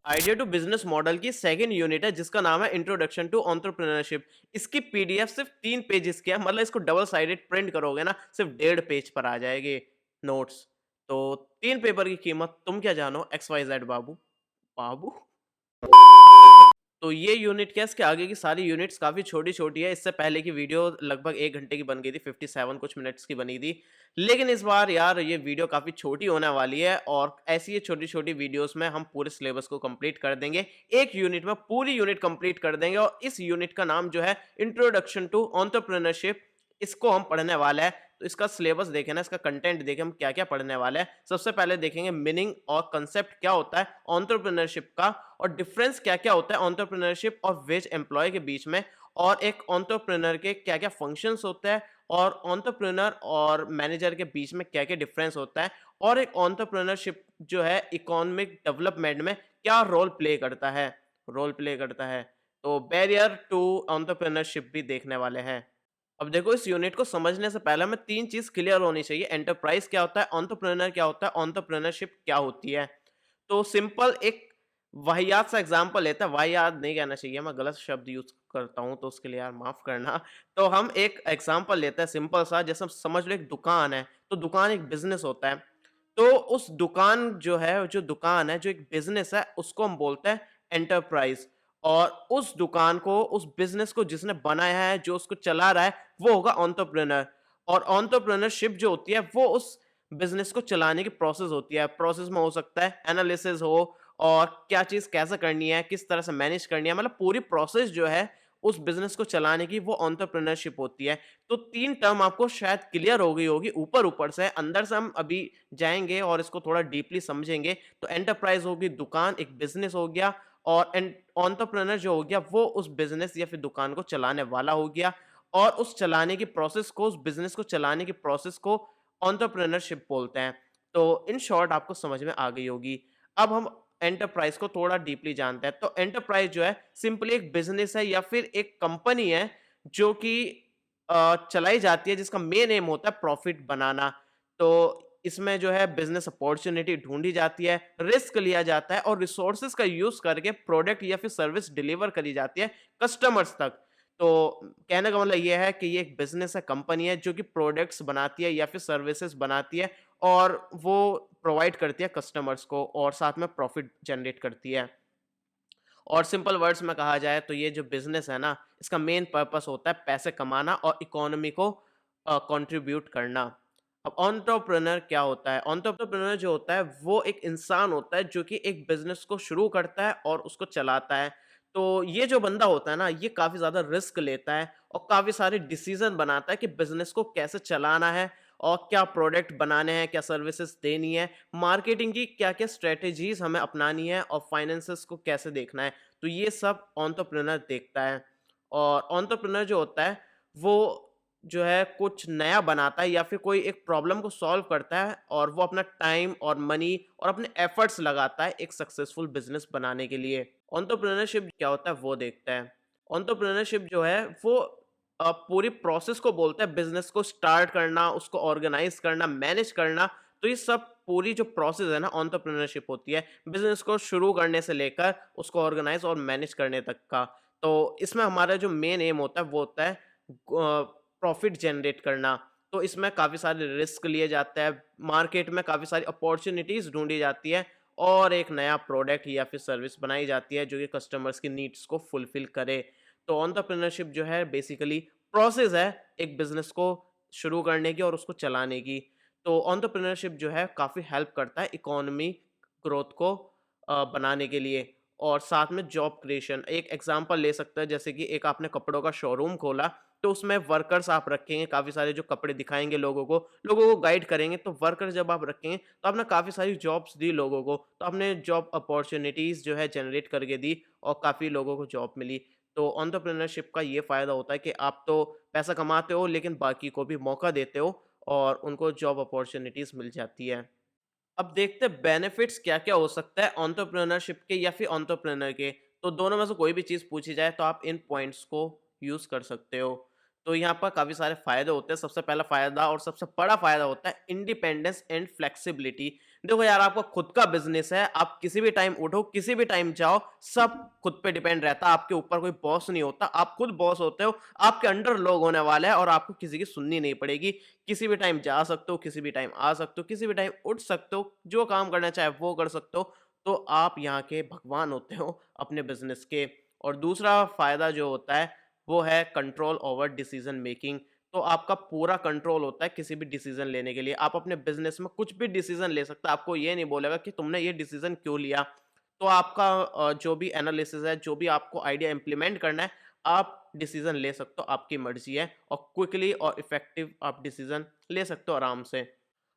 Idea to business model की second unit है जिसका नाम है इंट्रोडक्शन टू एंटरप्रेन्योरशिप। इसकी पीडीएफ सिर्फ 3 पेजेस की है, मतलब इसको डबल साइडेड प्रिंट करोगे ना सिर्फ 1.5 पेज पर आ जाएगी नोट्स। तो 3 पेपर की कीमत तुम क्या जानो एक्स वाई जेड बाबू। बाबू तो ये यूनिट क्या है, इसके आगे की सारी यूनिट्स काफ़ी छोटी-छोटी है। इससे पहले की वीडियो लगभग 1 घंटे की बन गई थी, 57 कुछ मिनट्स की बनी थी। लेकिन इस बार यार ये वीडियो काफ़ी छोटी होने वाली है और ऐसी ही छोटी-छोटी वीडियोज़ में हम पूरे सिलेबस को कंप्लीट कर देंगे। एक यूनिट में पूरी यूनिट कंप्लीट कर देंगे और इस यूनिट का नाम जो है इंट्रोडक्शन टू एंटरप्रेन्योरशिप, इसको हम पढ़ने वाले हैं। तो इसका सिलेबस देखें ना, इसका कंटेंट देखें हम क्या-क्या पढ़ने वाले हैं। सबसे पहले देखेंगे मीनिंग और कांसेप्ट क्या होता है एंटरप्रेन्योरशिप का और डिफरेंस क्या-क्या होता है एंटरप्रेन्योरशिप और वेज एम्प्लॉयी के बीच में, और एक एंटरप्रेन्योर के क्या-क्या फंक्शंस होते हैं और एंटरप्रेन्योर और मैनेजर के बीच में क्या-क्या डिफरेंस होता है, और एक एंटरप्रेन्योरशिप जो है इकोनॉमिक डेवलपमेंट में क्या रोल प्ले करता है। तो बैरियर टू एंटरप्रेन्योरशिप भी देखने वाले हैं। अब देखो, इस यूनिट को समझने से पहले हमें 3 चीज़ क्लियर होनी चाहिए। एंटरप्राइज़ क्या होता है, एंटरप्रेन्योर क्या होता है, एंटरप्रेन्योरशिप क्या होती है। तो सिंपल एक वाहियात सा एग्ज़ाम्पल लेते हैं, वाहियात नहीं कहना चाहिए, मैं गलत शब्द यूज़ करता हूँ तो उसके लिए यार माफ़ करना। तो हम एक एग्ज़ाम्पल लेते हैं सिंपल सा, जैसे समझ लो एक दुकान है, तो दुकान एक बिज़नेस होता है। तो उस दुकान जो है, जो एक बिज़नेस है, उसको हम बोलते हैं एंटरप्राइज़। और उस दुकान को, उस बिज़नेस को जिसने बनाया है, जो उसको चला रहा है, वो होगा एंटरप्रेन्योर। और एंटरप्रेन्योरशिप जो होती है, वो उस बिज़नेस को चलाने की प्रोसेस होती है। प्रोसेस में हो सकता है एनालिसिस हो, और क्या चीज़ कैसे करनी है, किस तरह से मैनेज करनी है, मतलब पूरी प्रोसेस जो है उस बिज़नेस को चलाने की, वो एंटरप्रेन्योरशिप होती है। तो 3 टर्म आपको शायद क्लियर हो गई होगी ऊपर-ऊपर से, अंदर से हम अभी जाएँगे और इसको थोड़ा डीपली समझेंगे। तो एंटरप्राइज़ होगी दुकान, एक बिज़नेस हो गया, और एंटरप्रेन्योर जो हो गया वो उस बिज़नेस या फिर दुकान को चलाने वाला हो गया, और उस चलाने की प्रोसेस को, उस बिज़नेस को चलाने की प्रोसेस को एंटरप्रेन्योरशिप बोलते हैं। तो इन शॉर्ट आपको समझ में आ गई होगी। अब हम एंटरप्राइज़ को थोड़ा डीपली जानते हैं। तो एंटरप्राइज़ जो है सिंपली एक बिज़नेस है या फिर एक कंपनी है जो कि चलाई जाती है, जिसका मेन एम होता है प्रॉफ़िट बनाना। तो इसमें जो है बिज़नेस अपॉर्च्युनिटी ढूँढी जाती है, रिस्क लिया जाता है और रिसोर्सेज़ का यूज़ करके प्रोडक्ट या फिर सर्विस डिलीवर करी जाती है कस्टमर्स तक। तो कहने का मतलब ये है कि ये एक बिज़नेस है, कंपनी है जो कि प्रोडक्ट्स बनाती है या फिर सर्विसेज़ बनाती है, और वो प्रोवाइड करती है कस्टमर्स को और साथ में प्रॉफ़िट जनरेट करती है। और सिंपल वर्ड्स में कहा जाए तो ये जो बिज़नेस है ना, इसका मेन पर्पस होता है पैसे कमाना और इकोनॉमी को कंट्रीब्यूट करना। अब एंटरप्रेन्योर क्या होता है? एंटरप्रेन्योर जो होता है वो एक इंसान होता है जो कि एक बिज़नेस को शुरू करता है और उसको चलाता है। तो ये जो बंदा होता है ना, ये काफ़ी ज़्यादा रिस्क लेता है और काफ़ी सारे डिसीज़न बनाता है कि बिज़नेस को कैसे चलाना है और क्या प्रोडक्ट बनाने हैं, क्या सर्विसेज़ देनी है, मार्केटिंग की क्या-क्या स्ट्रैटेजीज़ हमें अपनानी है और फाइनेंसेस को कैसे देखना है। तो ये सब एंटरप्रेन्योर देखता है। और एंटरप्रेन्योर जो होता है वो जो है कुछ नया बनाता है या फिर कोई एक प्रॉब्लम को सॉल्व करता है, और वो अपना टाइम और मनी और अपने एफर्ट्स लगाता है एक सक्सेसफुल बिज़नेस बनाने के लिए। एंटरप्रेन्योरशिप क्या होता है वो देखता है। एंटरप्रेन्योरशिप जो है वो पूरी प्रोसेस को बोलता है, बिज़नेस को स्टार्ट करना, उसको ऑर्गेनाइज़ करना, मैनेज करना। तो ये सब पूरी जो प्रोसेस है ना एंटरप्रेन्योरशिप होती है, बिज़नेस को शुरू करने से लेकर उसको ऑर्गेनाइज़ और मैनेज करने तक का। तो इसमें हमारा जो मेन एम होता है वो होता है प्रॉफ़िट जनरेट करना। तो इसमें काफ़ी सारे रिस्क लिए जाते हैं, मार्केट में काफ़ी सारी अपॉर्च्युनिटीज़ ढूँढी जाती है, और एक नया प्रोडक्ट या फिर सर्विस बनाई जाती है जो कि कस्टमर्स की नीड्स को फुलफ़िल करे। तो एंटरप्रेन्योरशिप जो है बेसिकली प्रोसेस है एक बिज़नेस को शुरू करने की और उसको चलाने की। तो एंटरप्रेन्योरशिप जो है काफ़ी हेल्प करता है इकोनॉमी ग्रोथ को बनाने के लिए, और साथ में जॉब क्रिएशन। एक एग्ज़ाम्पल ले सकते हैं, जैसे कि एक आपने कपड़ों का शोरूम खोला, तो उसमें वर्कर्स आप रखेंगे काफ़ी सारे जो कपड़े दिखाएँगे लोगों को गाइड करेंगे। तो वर्कर जब आप रखेंगे तो आपने काफ़ी सारी जॉब्स दी लोगों को, तो आपने जॉब अपॉर्च्युनिटीज़ जो है जनरेट करके दी और काफ़ी लोगों को जॉब मिली। तो एंटरप्रेन्योरशिप का ये फ़ायदा होता है कि आप तो पैसा कमाते हो लेकिन बाकी को भी मौका देते हो और उनको जॉब अपॉर्च्युनिटीज़ मिल जाती है। अब देखते हैं बेनिफिट्स क्या-क्या हो सकता है एंटरप्रेन्योरशिप के या फिर एंटरप्रेन्योर के। तो दोनों में से कोई भी चीज़ पूछी जाए तो आप इन पॉइंट्स को यूज़ कर सकते हो। तो यहाँ पर काफ़ी सारे फ़ायदे होते हैं। सबसे पहला फ़ायदा और सबसे बड़ा फ़ायदा होता है इंडिपेंडेंस एंड फ्लेक्सिबिलिटी। देखो यार, आपका खुद का बिज़नेस है, आप किसी भी टाइम उठो, किसी भी टाइम जाओ, सब खुद पे डिपेंड रहता है, आपके ऊपर कोई बॉस नहीं होता, आप खुद बॉस होते हो, आपके अंडर लोग होने वाले हैं और आपको किसी की सुननी नहीं पड़ेगी। किसी भी टाइम जा सकते हो, किसी भी टाइम आ सकते हो, किसी भी टाइम उठ सकते हो, जो काम करना चाहे वो कर सकते हो, तो आप यहाँ के भगवान होते हो अपने बिज़नेस के। और दूसरा फ़ायदा जो होता है, वो है कंट्रोल ओवर डिसीज़न मेकिंग। तो आपका पूरा कंट्रोल होता है किसी भी डिसीज़न लेने के लिए। आप अपने बिज़नेस में कुछ भी डिसीज़न ले सकते हैं, आपको ये नहीं बोलेगा कि तुमने ये डिसीज़न क्यों लिया? तो आपका जो भी एनालिसिस है, जो भी आपको आइडिया इम्प्लीमेंट करना है, आप डिसीज़न ले सकते हो, आपकी मर्ज़ी है और क्विकली और इफ़ेक्टिव आप डिसीज़न ले सकते हो आराम से।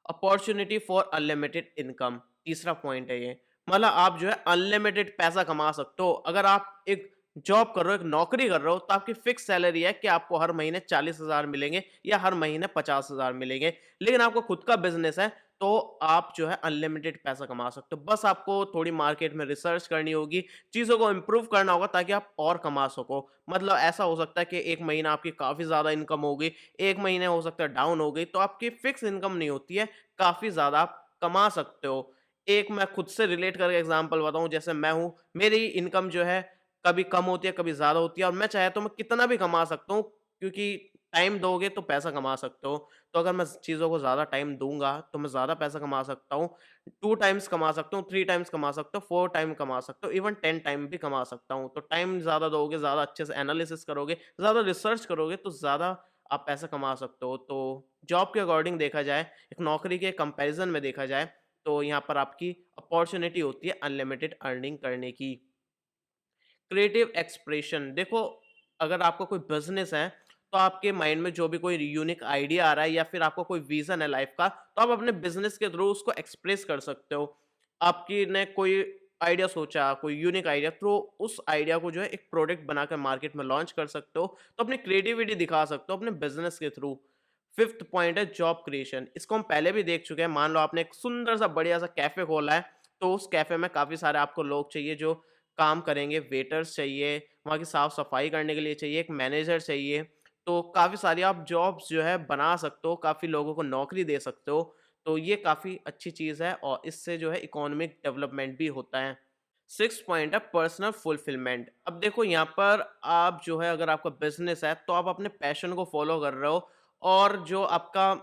अपॉर्च्युनिटी फॉर अनलिमिटेड इनकम, तीसरा पॉइंट है ये। मतलब आप जो है अनलिमिटेड पैसा कमा सकते हो। अगर आप एक जॉब कर रहे हो, एक नौकरी कर रहे हो, तो आपकी फिक्स सैलरी है कि आपको हर महीने 40,000 मिलेंगे या हर महीने 50,000 मिलेंगे। लेकिन आपका खुद का बिज़नेस है, तो आप जो है अनलिमिटेड पैसा कमा सकते हो। बस आपको थोड़ी मार्केट में रिसर्च करनी होगी, चीज़ों को इम्प्रूव करना होगा ताकि आप और कमा सको। मतलब ऐसा हो सकता है कि 1 महीना आपकी काफ़ी ज़्यादा इनकम हो गई, 1 महीने हो सकता है डाउन हो गई, तो आपकी फिक्स इनकम नहीं होती है, काफ़ी ज़्यादा आप कमा सकते हो। एक मैं खुद से रिलेट करके एग्ज़ाम्पल बताऊँ, जैसे मैं हूँ, मेरी इनकम जो है कभी कम होती है, कभी ज़्यादा होती है और मैं चाहे तो मैं कितना भी कमा सकता हूँ, क्योंकि टाइम दोगे तो पैसा कमा सकते हो। तो अगर मैं चीज़ों को ज़्यादा टाइम दूँगा, तो मैं ज़्यादा पैसा कमा सकता हूँ। 2 टाइम्स कमा सकता हूँ, 3 टाइम्स कमा सकता हूँ, 4 टाइम कमा सकता हूँ, इवन 10 टाइम भी कमा सकता हूँ। तो टाइम ज़्यादा दोगे, ज़्यादा अच्छे से एनालिसिस करोगे, ज़्यादा रिसर्च करोगे, तो ज़्यादा आप पैसा कमा सकते हो। तो जॉब के अकॉर्डिंग देखा जाए, एक नौकरी के कंपैरिज़न में देखा जाए, तो यहाँ पर आपकी अपॉर्च्युनिटी होती है अनलिमिटेड अर्निंग करने की। क्रिएटिव एक्सप्रेशन, देखो, अगर आपका कोई बिज़नेस है, तो आपके माइंड में जो भी कोई यूनिक आइडिया आ रहा है या फिर आपका कोई विज़न है लाइफ़ का, तो आप अपने बिज़नेस के थ्रू उसको एक्सप्रेस कर सकते हो। आपकी ने कोई आइडिया सोचा, कोई यूनिक आइडिया, तो उस आइडिया को जो है एक प्रोडक्ट बनाकर मार्केट में लॉन्च कर सकते हो, तो अपनी क्रिएटिविटी दिखा सकते हो अपने बिज़नेस के थ्रू। 5th पॉइंट है जॉब क्रिएशन, इसको हम पहले भी देख चुके हैं। मान लो आपने एक सुंदर-सा बढ़िया-सा कैफ़े खोला है, तो उस कैफ़े में काफ़ी सारे आपको लोग चाहिए जो काम करेंगे, वेटर्स चाहिए, वहाँ की साफ-सफाई करने के लिए चाहिए, एक मैनेजर चाहिए। तो काफ़ी सारी आप जॉब्स जो है बना सकते हो, काफ़ी लोगों को नौकरी दे सकते हो। तो ये काफ़ी अच्छी चीज़ है और इससे जो है इकोनॉमिक डेवलपमेंट भी होता है। 6th पॉइंट है पर्सनल फुलफिलमेंट। अब देखो यहाँ पर आप जो है, अगर आपका बिज़नेस है, तो आप अपने पैशन को फ़ॉलो कर रहे हो और जो आपका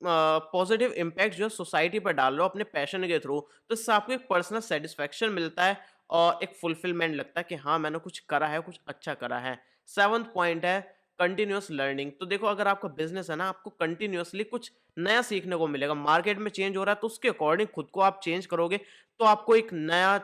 पॉजिटिव इम्पैक्ट जो है सोसाइटी पर डाल रहे हो अपने पैशन के थ्रू, तो इससे आपको एक पर्सनल सैटिस्फैक्शन मिलता है और एक फुलफिलमेंट लगता है कि हाँ, मैंने कुछ करा है, कुछ अच्छा करा है। 7th पॉइंट है कंटिन्यूअस लर्निंग। तो देखो, अगर आपका बिज़नेस है ना, आपको कंटिन्यूअसली कुछ नया सीखने को मिलेगा। मार्केट में चेंज हो रहा है, तो उसके अकॉर्डिंग खुद को आप चेंज करोगे, तो आपको एक नया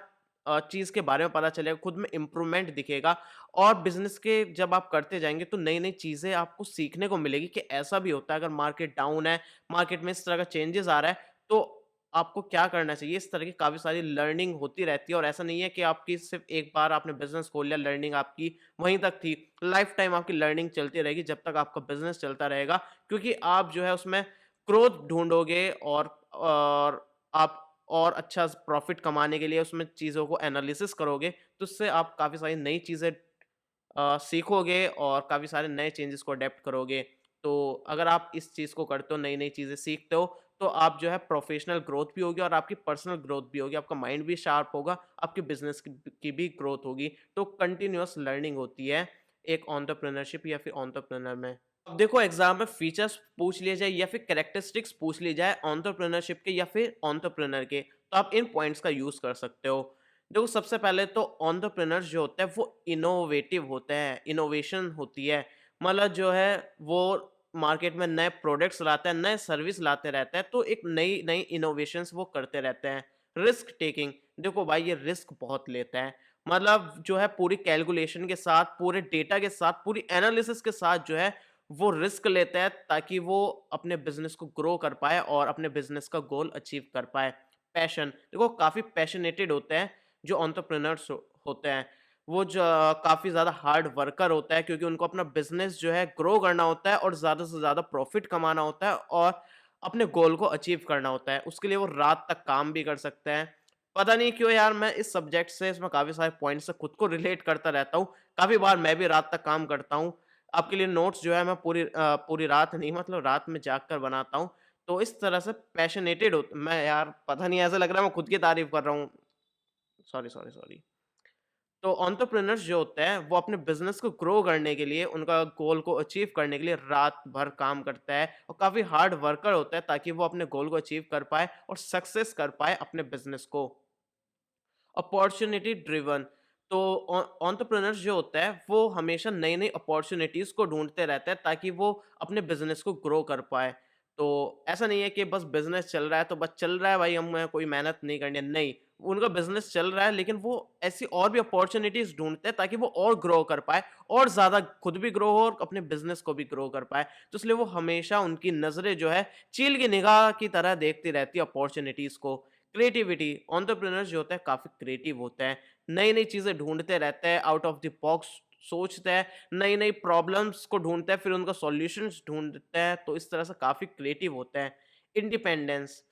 चीज़ के बारे में पता चलेगा, खुद में इम्प्रूवमेंट दिखेगा और बिज़नेस के जब आप करते जाएँगे, तो नई-नई चीज़ें आपको सीखने को मिलेगी कि ऐसा भी होता है, अगर मार्केट डाउन है, मार्केट में इस तरह का चेंजेस आ रहा है, तो आपको क्या करना चाहिए? इस तरह की काफ़ी सारी लर्निंग होती रहती है और ऐसा नहीं है कि आपकी सिर्फ़ एक बार आपने बिज़नेस खोल लिया, लर्निंग आपकी वहीं तक थी। लाइफ़ टाइम आपकी लर्निंग चलती रहेगी जब तक आपका बिज़नेस चलता रहेगा, क्योंकि आप जो है उसमें ग्रोथ ढूँढोगे और आप और अच्छा प्रॉफ़िट कमाने के लिए उसमें चीज़ों को एनालिसिस करोगे, तो उससे आप काफ़ी सारी नई चीज़ें सीखोगे और काफ़ी सारे नए चेंजेस को अडॉप्ट करोगे। तो अगर आप इस चीज़ को करते हो, नई-नई चीज़ें सीखते हो, तो आप जो है प्रोफ़ेशनल ग्रोथ भी होगी और आपकी पर्सनल ग्रोथ भी होगी, आपका माइंड भी शार्प होगा, आपके बिज़नेस की भी ग्रोथ होगी। तो कंटीन्यूअस लर्निंग होती है एक एंटरप्रेन्योरशिप या फिर एंटरप्रेन्योर में। अब देखो, एग्ज़ाम में फीचर्स पूछ लिए जाए या फिर कैरेक्टरिस्टिक्स पूछ ली जाए एंटरप्रेन्योरशिप के या फिर एंटरप्रेन्योर के, तो आप इन पॉइंट्स का यूज़ कर सकते हो। देखो, सबसे पहले तो एंटरप्रेन्योर्स जो होते हैं वो इनोवेटिव होते हैं, इनोवेशन होती है। मतलब जो है वो मार्केट में नए प्रोडक्ट्स लाते हैं, नए सर्विस लाते रहते हैं, तो एक नई-नई इनोवेशंस वो करते रहते हैं। रिस्क टेकिंग, देखो भाई, ये रिस्क बहुत लेता है। मतलब जो है पूरी कैलकुलेशन के साथ, पूरे डेटा के साथ, पूरी एनालिसिस के साथ जो है वो रिस्क लेता है ताकि वो अपने बिज़नेस को ग्रो कर पाए और अपने बिज़नेस का गोल अचीव कर पाए। पैशन, देखो काफ़ी पैशनेटेड होते हैं जो एंटरप्रेन्योर्स होते हैं। वो जो काफ़ी ज़्यादा हार्ड वर्कर होता है, क्योंकि उनको अपना बिज़नेस जो है ग्रो करना होता है और ज़्यादा से ज़्यादा प्रॉफ़िट कमाना होता है और अपने गोल को अचीव करना होता है। उसके लिए वो रात तक काम भी कर सकते हैं। पता नहीं क्यों यार, मैं इस सब्जेक्ट से, इसमें काफ़ी सारे पॉइंट्स से खुद को रिलेट करता रहता हूँ। काफ़ी बार मैं भी रात तक काम करता हूँ। आपके लिए नोट्स जो है मैं पूरी रात नहीं, मतलब रात में जाग कर बनाता हूँ। तो इस तरह से पैशनेटेड हो मैं यार पता नहीं ऐसा लग रहा है मैं खुद की तारीफ़ कर रहा हूँ। Sorry, sorry, sorry. तो एंटरप्रेन्योर्स जो होते हैं, वो अपने बिज़नेस को ग्रो करने के लिए, उनका गोल को अचीव करने के लिए रात भर काम करता है और काफ़ी हार्ड वर्कर होता है ताकि वो अपने गोल को अचीव कर पाए और सक्सेस कर पाए अपने बिज़नेस को। अपॉर्च्युनिटी ड्रिवन तो एंटरप्रेन्योर्स जो होता है वो हमेशा नई नई अपॉर्चुनिटीज को ढूंढते रहता है ताकि वो अपने बिजनेस को ग्रो कर पाए। तो ऐसा नहीं है कि बस बिजनेस चल रहा है तो बस चल रहा है भाई, हमें कोई मेहनत नहीं करनी है, नहीं। उनका बिजनेस चल रहा है लेकिन वो ऐसी और भी अपॉर्चुनिटीज ढूंढते हैं ताकि वो और ग्रो कर पाए और ज्यादा खुद भी ग्रो हो और अपने बिजनेस को भी ग्रो कर पाए। तो इसलिए वो हमेशा उनकी नजरें जो है चील की निगाह की तरह देखती रहती है अपॉर्चुनिटीज को। क्रिएटिविटी एंटरप्रेन्योर्स जो होते हैं काफ़ी क्रिएटिव होते हैं, नई-नई चीज़ें ढूँढते रहते हैं, आउट ऑफ द बॉक्स सोचते हैं, नई-नई प्रॉब्लम्स को ढूँढते हैं, फिर उनका सॉल्यूशंस ढूँढते हैं, तो इस तरह से काफ़ी क्रिएटिव होते हैं। इंडिपेंडेंस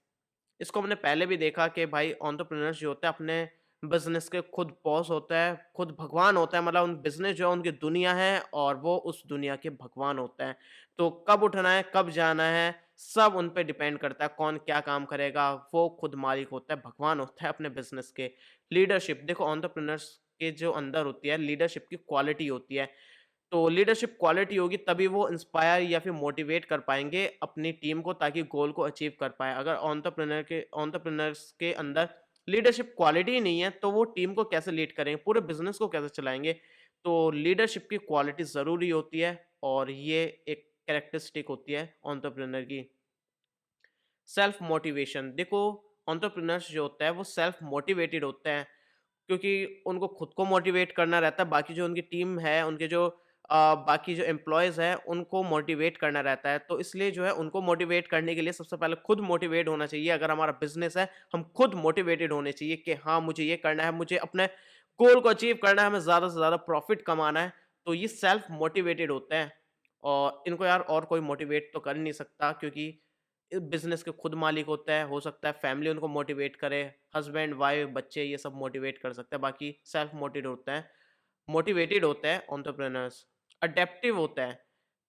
इसको हमने पहले भी देखा कि भाई एंटरप्रेन्योर्स जो होते हैं अपने बिज़नेस के खुद बॉस होता है, खुद भगवान होता है, मतलब उन बिज़नेस जो है उनकी दुनिया है और वो उस दुनिया के भगवान होते हैं। तो कब उठना है, कब जाना है, सब उन पे डिपेंड करता है, कौन क्या काम करेगा, वो खुद मालिक होता है, भगवान होता है अपने बिज़नेस के। लीडरशिप देखो एंटरप्रेन्योर्स के जो अंदर होती है लीडरशिप की क्वालिटी होती है। तो लीडरशिप क्वालिटी होगी तभी वो इंस्पायर या फिर मोटिवेट कर पाएँगे अपनी टीम को ताकि गोल को अचीव कर पाएँ। अगर एंटरप्रेन्योर्स के अंदर लीडरशिप क्वालिटी ही नहीं है, तो वो टीम को कैसे लीड करेंगे, पूरे बिज़नेस को कैसे चलाएँगे? तो लीडरशिप की क्वालिटी ज़रूरी होती है और ये एक कैरेक्टरिस्टिक होती है एंटरप्रेन्योर की। सेल्फ मोटिवेशन देखो एंटरप्रेन्योर्स जो होता है वो सेल्फ मोटिवेटेड होते हैं क्योंकि उनको खुद को मोटिवेट करना रहता है, बाकी जो उनकी टीम है, उनके जो बाकी जो एम्प्लॉइज़ हैं, उनको मोटिवेट करना रहता है। तो इसलिए जो है उनको मोटिवेट करने के लिए सबसे पहले खुद मोटिवेट होना चाहिए। अगर हमारा बिज़नेस है, हम खुद मोटिवेटेड होने चाहिए कि हाँ, मुझे ये करना है, मुझे अपने गोल को अचीव करना है, हमें ज़्यादा से ज़्यादा प्रॉफ़िट कमाना है। तो ये सेल्फ मोटिवेटेड होते हैं और इनको यार और कोई मोटिवेट तो कर नहीं सकता क्योंकि बिज़नेस के खुद मालिक होता है, हो सकता है फैमिली उनको मोटिवेट करे, हस्बैंड, वाइफ, बच्चे ये सब मोटिवेट कर सकते हैं, बाकी सेल्फ मोटिवेटेड होता है एंटरप्रेन्योर्स। अडैप्टिव होता है,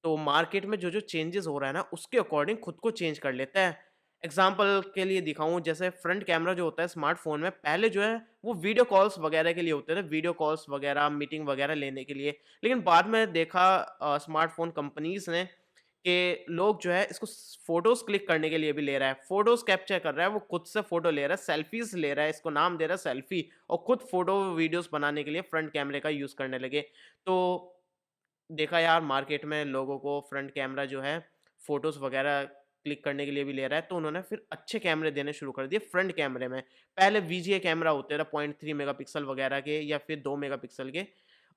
तो मार्केट में जो-जो चेंजेस हो रहा है ना, उसके अकॉर्डिंग खुद को चेंज कर लेता है। एग्ज़ाम्पल के लिए दिखाऊँ जैसे फ्रंट कैमरा जो होता है स्मार्टफ़ोन में, पहले जो है वो वीडियो कॉल्स वगैरह के लिए होते थे, वीडियो कॉल्स वगैरह, मीटिंग वगैरह लेने के लिए। लेकिन बाद में देखा स्मार्टफ़ोन कंपनीज़ ने कि लोग जो है इसको फ़ोटोज़ क्लिक करने के लिए भी ले रहा है, फ़ोटोज़ कैप्चर कर रहा है, वो खुद से फ़ोटो ले रहा है, सेल्फ़ीज़ ले रहा है, इसको नाम दे रहा है सेल्फ़ी और खुद फ़ोटो वीडियोज़ बनाने के लिए फ्रंट कैमरे का यूज़ करने लगे। तो देखा यार मार्केट में लोगों को फ्रंट कैमरा जो है फ़ोटोज़ वग़ैरह क्लिक करने के लिए भी ले रहा है, तो उन्होंने फिर अच्छे कैमरे देने शुरू कर दिए फ्रंट कैमरे में। पहले वीजीए कैमरा होते थे 0.3 मेगापिक्सल वग़ैरह के या फिर 2 मेगापिक्सल के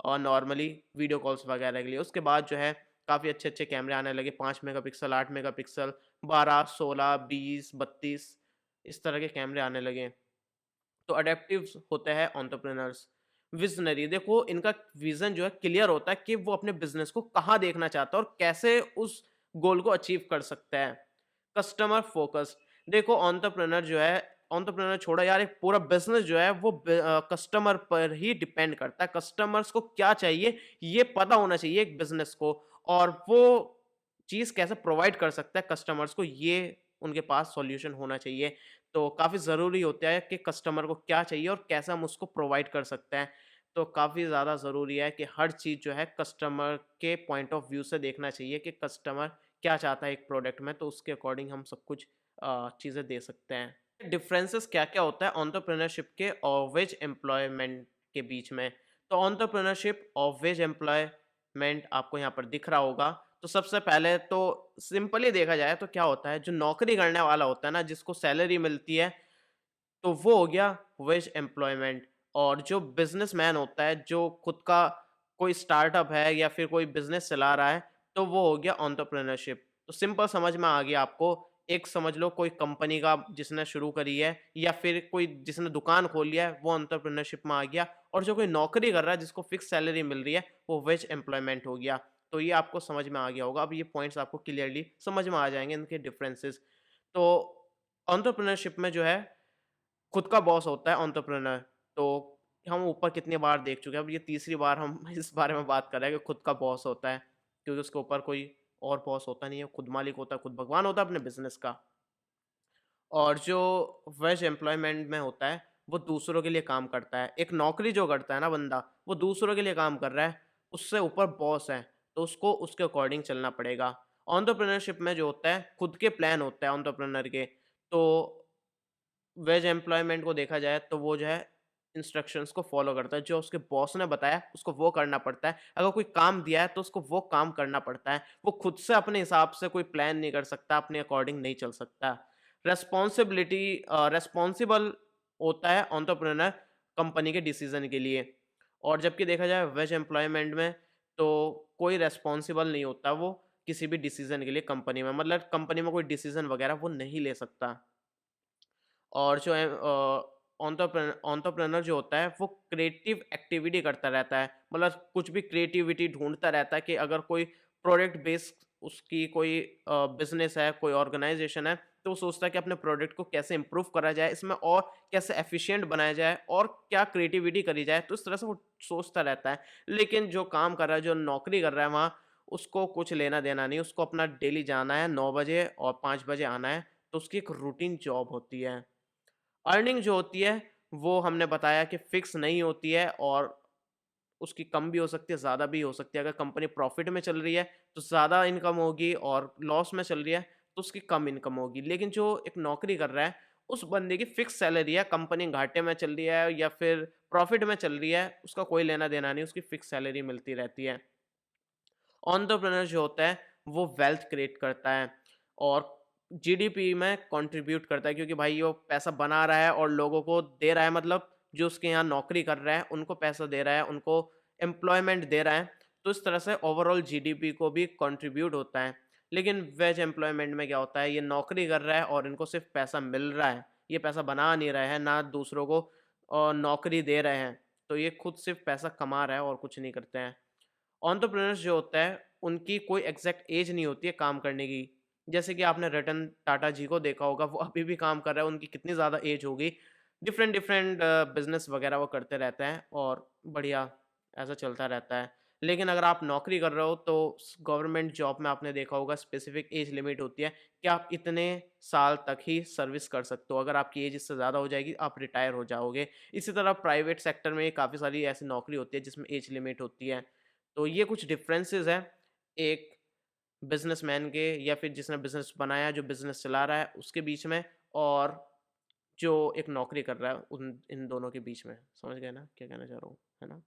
और नॉर्मली वीडियो कॉल्स वग़ैरह के लिए। उसके बाद जो है काफ़ी अच्छे-अच्छे कैमरे आने लगे 5 मेगापिक्सल, 8 मेगापिक्सल, 12, 16, 20, 32 इस तरह के कैमरे आने लगे। तो अडैप्टिव्स होते हैं एंटरप्रेन्योर्स। विज़नरी देखो इनका विज़न जो है क्लियर होता है कि वो अपने बिज़नेस को कहाँ देखना चाहता है और कैसे उस गोल को अचीव कर सकता है। कस्टमर फ़ोकस देखो एंटरप्रेन्योर जो है एंटरप्रेन्योर छोड़ो यार एक पूरा बिज़नेस जो है वो कस्टमर पर ही डिपेंड करता है। कस्टमर्स को क्या चाहिए ये पता होना चाहिए एक बिज़नेस को और वो चीज़ कैसे प्रोवाइड कर सकता है कस्टमर्स को ये उनके पास सॉल्यूशन होना चाहिए। तो काफ़ी ज़रूरी होता है कि कस्टमर को क्या चाहिए और कैसे हम उसको प्रोवाइड कर सकते हैं। तो काफ़ी ज़्यादा ज़रूरी है कि हर चीज़ जो है कस्टमर के पॉइंट ऑफ व्यू से देखना चाहिए कि कस्टमर क्या चाहता है एक प्रोडक्ट में, तो उसके अकॉर्डिंग हम सब कुछ चीज़ें दे सकते हैं। डिफरेंसेस क्या-क्या होता है एंटरप्रेन्योरशिप के और वेज एम्प्लॉयमेंट के बीच में? तो एंटरप्रेन्योरशिप और वेज एम्प्लॉयमेंट आपको यहाँ पर दिख रहा होगा। तो सबसे पहले तो सिंपली देखा जाए तो क्या होता है, जो नौकरी करने वाला होता है ना, जिसको सैलरी मिलती है, तो वो हो गया वेज एम्प्लॉयमेंट। और जो बिज़नेसमैन होता है, जो खुद का कोई स्टार्टअप है या फिर कोई बिज़नेस चला रहा है, तो वो हो गया एंटरप्रेन्योरशिप। तो सिंपल समझ में आ गया आपको, एक समझ लो कोई कंपनी का जिसने शुरू करी है या फिर कोई जिसने दुकान खोल लिया है, वो एंटरप्रेन्योरशिप में आ गया और जो कोई नौकरी कर रहा है, जिसको फिक्स सैलरी मिल रही है, वो वेज एम्प्लॉयमेंट हो गया। तो ये आपको समझ में आ गया होगा। अब ये पॉइंट्स आपको क्लियरली समझ में आ जाएँगे, इनके डिफरेंसेस। तो एंटरप्रेन्योरशिप में जो है खुद का बॉस होता है एंटरप्रेन्योर। तो हम ऊपर कितनी बार देख चुके हैं, अब ये तीसरी बार हम इस बारे में बात कर रहे हैं कि खुद का बॉस होता है, क्योंकि उसके ऊपर कोई और बॉस होता नहीं है, खुद मालिक होता है, खुद भगवान होता है अपने बिज़नेस का। और जो वेज एम्प्लॉयमेंट में होता है, वो दूसरों के लिए काम करता है। एक नौकरी जो करता है ना बंदा, वो दूसरों के लिए काम कर रहा है, उससे ऊपर बॉस है, तो उसको उसके अकॉर्डिंग चलना पड़ेगा। एंटरप्रेन्योरशिप में जो होता है, खुद के प्लान होते हैं एंटरप्रेन्योर के, तो वेज एम्प्लॉयमेंट को देखा जाए तो वो जो है इंस्ट्रक्शंस को फॉलो करता है। जो उसके बॉस ने बताया उसको वो करना पड़ता है। अगर कोई काम दिया है तो उसको वो काम करना पड़ता है। वो खुद से अपने हिसाब से कोई प्लान नहीं कर सकता, अपने अकॉर्डिंग नहीं चल सकता। रिस्पॉन्सिबल होता है एंटरप्रेन्योर कंपनी के डिसीजन के लिए। और जबकि देखा जाए वेज एम्प्लॉयमेंट में तो कोई रिस्पॉन्सिबल नहीं होता वो किसी भी डिसीजन के लिए कंपनी में। मतलब कंपनी में कोई डिसीजन वगैरह वो नहीं ले सकता। और जो है एंटरप्रेन्योर जो होता है वो क्रिएटिव एक्टिविटी करता रहता है। मतलब कुछ भी क्रिएटिविटी ढूँढता रहता है कि अगर कोई प्रोडक्ट बेस्ड उसकी कोई बिज़नेस है, कोई ऑर्गनाइज़ेशन है, तो वो सोचता है कि अपने प्रोडक्ट को कैसे इम्प्रूव करा जाए, इसमें और कैसे एफ़िशिएंट बनाया जाए और क्या क्रिएटिविटी करी जाए, तो इस तरह से वो सोचता रहता है। लेकिन जो काम कर रहा है, जो नौकरी कर रहा है वहाँ, उसको कुछ लेना-देना नहीं, उसको अपना डेली जाना है 9 बजे और 5 बजे आना है, तो उसकी एक रूटीन जॉब होती है। अर्निंग जो होती है, वो हमने बताया कि फिक्स नहीं होती है और उसकी कम भी हो सकती है, ज़्यादा भी हो सकती है। अगर कंपनी प्रॉफ़िट में चल रही है, तो ज़्यादा इनकम होगी और लॉस में चल रही है, तो उसकी कम इनकम होगी। लेकिन जो एक नौकरी कर रहा है, उस बंदे की फिक्स सैलरी है, कंपनी घाटे में चल रही है या फिर प्रॉफ़िट में चल रही है, उसका कोई लेना-देना नहीं, उसकी फिक्स सैलरी मिलती रहती है। एंटरप्रेन्योर जो होता है, वो वेल्थ क्रिएट करता है और जीडीपी में कंट्रीब्यूट करता है क्योंकि भाई वो पैसा बना रहा है और लोगों को दे रहा है मतलब जो उसके यहाँ नौकरी कर रहा है, उनको पैसा दे रहा है, उनको एम्प्लॉयमेंट दे रहा है। तो इस तरह से ओवरऑल जीडीपी को भी कंट्रीब्यूट होता है। लेकिन वेज एम्प्लॉयमेंट में क्या होता है, ये नौकरी कर रहा है और इनको सिर्फ़ पैसा मिल रहा है। ये पैसा बना नहीं रहे हैं, ना दूसरों को नौकरी दे रहे हैं। तो ये खुद सिर्फ़ पैसा कमा रहा है और कुछ नहीं करते हैं। एंटरप्रेन्योर्स जो होता है, उनकी कोई एग्ज़ैक्ट ऐज नहीं होती है काम करने की। जैसे कि आपने रतन टाटा जी को देखा होगा, वो अभी भी काम कर रहे हैं, उनकी कितनी ज़्यादा ऐज होगी। डिफ़रेंट बिज़नेस वग़ैरह वो करते रहते हैं और बढ़िया ऐसा चलता रहता है। लेकिन अगर आप नौकरी कर रहे हो तो स गवर्नमेंट जॉब में आपने देखा होगा स्पेसिफ़िक ऐज लिमिट होती है कि आप इतने साल तक ही सर्विस कर सकते हो। अगर आपकी ऐज इससे ज़्यादा हो जाएगी, आप रिटायर हो जाओगे। इसी तरह प्राइवेट सेक्टर में काफ़ी सारी ऐसी नौकरी होती है जिसमें ऐज लिमिट होती है। तो ये कुछ डिफरेंसेस हैं एक बिज़नेसमैन के या फिर जिसने बिज़नेस बनाया, जो बिज़नेस चला रहा है, उसके बीच में और जो एक नौकरी कर रहा है, उन इन दोनों के बीच में। समझ गए ना क्या कहना चाह रहा हूँ, है ना?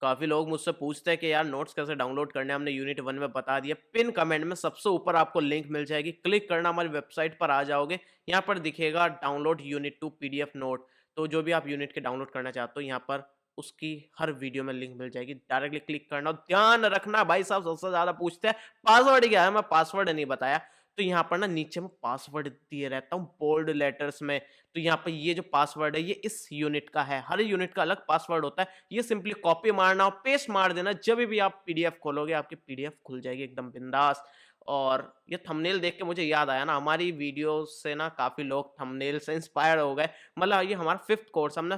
काफ़ी लोग मुझसे पूछते हैं कि यार नोट्स कैसे डाउनलोड करने हैं, हमने यूनिट 1 में बता दिया। पिन कमेंट में सबसे ऊपर आपको लिंक मिल जाएगी, क्लिक करना हमारी वेबसाइट पर आ जाओगे। यहाँ पर दिखेगा डाउनलोड यूनिट 2 पीडीएफ नोट। तो जो भी आप यूनिट के डाउनलोड करना चाहते हो, यहाँ पर उसकी हर वीडियो में लिंक मिल जाएगी। डायरेक्टली क्लिक करना और ध्यान रखना भाई साहब सबसे ज़्यादा पूछते हैं, पासवर्ड क्या है? मैं पासवर्ड नहीं बताया। तो यहाँ पर ना नीचे मैं पासवर्ड दिए रहता हूँ बोल्ड लेटर्स में। तो यहाँ पे ये जो पासवर्ड है, ये इस यूनिट का है। हर यूनिट का अलग पासवर्ड होता है। ये सिंपली कॉपी मारना और पेस्ट मार देना, जब भी आप पीडीएफ खोलोगे आपकी पीडीएफ खुल जाएगी एकदम बिंदास। और ये थंबनेल देख के मुझे याद आया ना, हमारी वीडियो से ना काफ़ी लोग थंबनेल से इंस्पायर हो गए। मतलब ये हमारा 5th कोर्स, हमने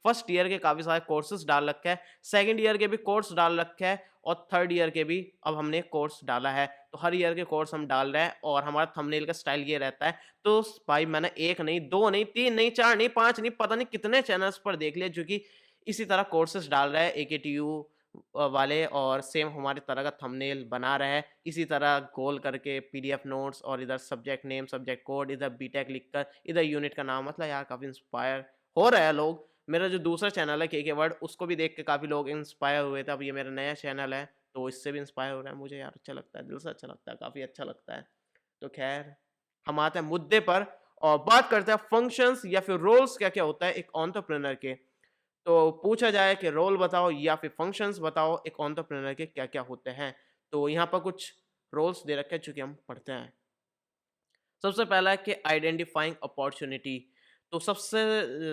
फर्स्ट ईयर के काफ़ी सारे कोर्सेज़ डाल रखे हैं, सेकंड ईयर के भी कोर्स डाल रखे हैं और थर्ड ईयर के भी अब हमने कोर्स डाला है। तो हर ईयर के कोर्स हम डाल रहे हैं और हमारा थंबनेल का स्टाइल ये रहता है। तो भाई मैंने 1 नहीं, 2 नहीं, 3 नहीं, 4 नहीं, 5 नहीं, पता नहीं कितने चैनल्स पर देख लिया जो कि इसी तरह कोर्सेज़ डाल रहा है एकेटीयू वाले और सेम हमारी तरह का थंबनेल बना रहा है। इसी तरह गोल करके पीडीएफ नोट्स और इधर सब्जेक्ट नेम, सब्जेक्ट कोड, इधर बीटेक लिखकर, इधर यूनिट का नाम। मतलब यार काफ़ी इंस्पायर हो रहे हैं लोग। मेरा जो दूसरा चैनल है केके वर्ड, उसको भी देख के काफ़ी लोग इंस्पायर हुए थे। अब ये मेरा नया चैनल है, तो इससे भी इंस्पायर हो रहा है। मुझे यार अच्छा लगता है, दिल से अच्छा लगता है, काफ़ी अच्छा लगता है। तो ख़ैर, हम आते हैं मुद्दे पर और बात करते हैं फंक्शंस या फिर रोल्स क्या-क्या होता है एक एंटरप्रेन्योर के। तो पूछा जाए कि रोल बताओ या फिर फंक्शंस बताओ एक एंटरप्रेन्योर के क्या-क्या होते हैं। तो यहाँ पर कुछ रोल्स दे रखे हैं जो कि हम पढ़ते हैं। सबसे पहला है कि आइडेंटिफाइंग अपॉर्च्युनिटी। तो सबसे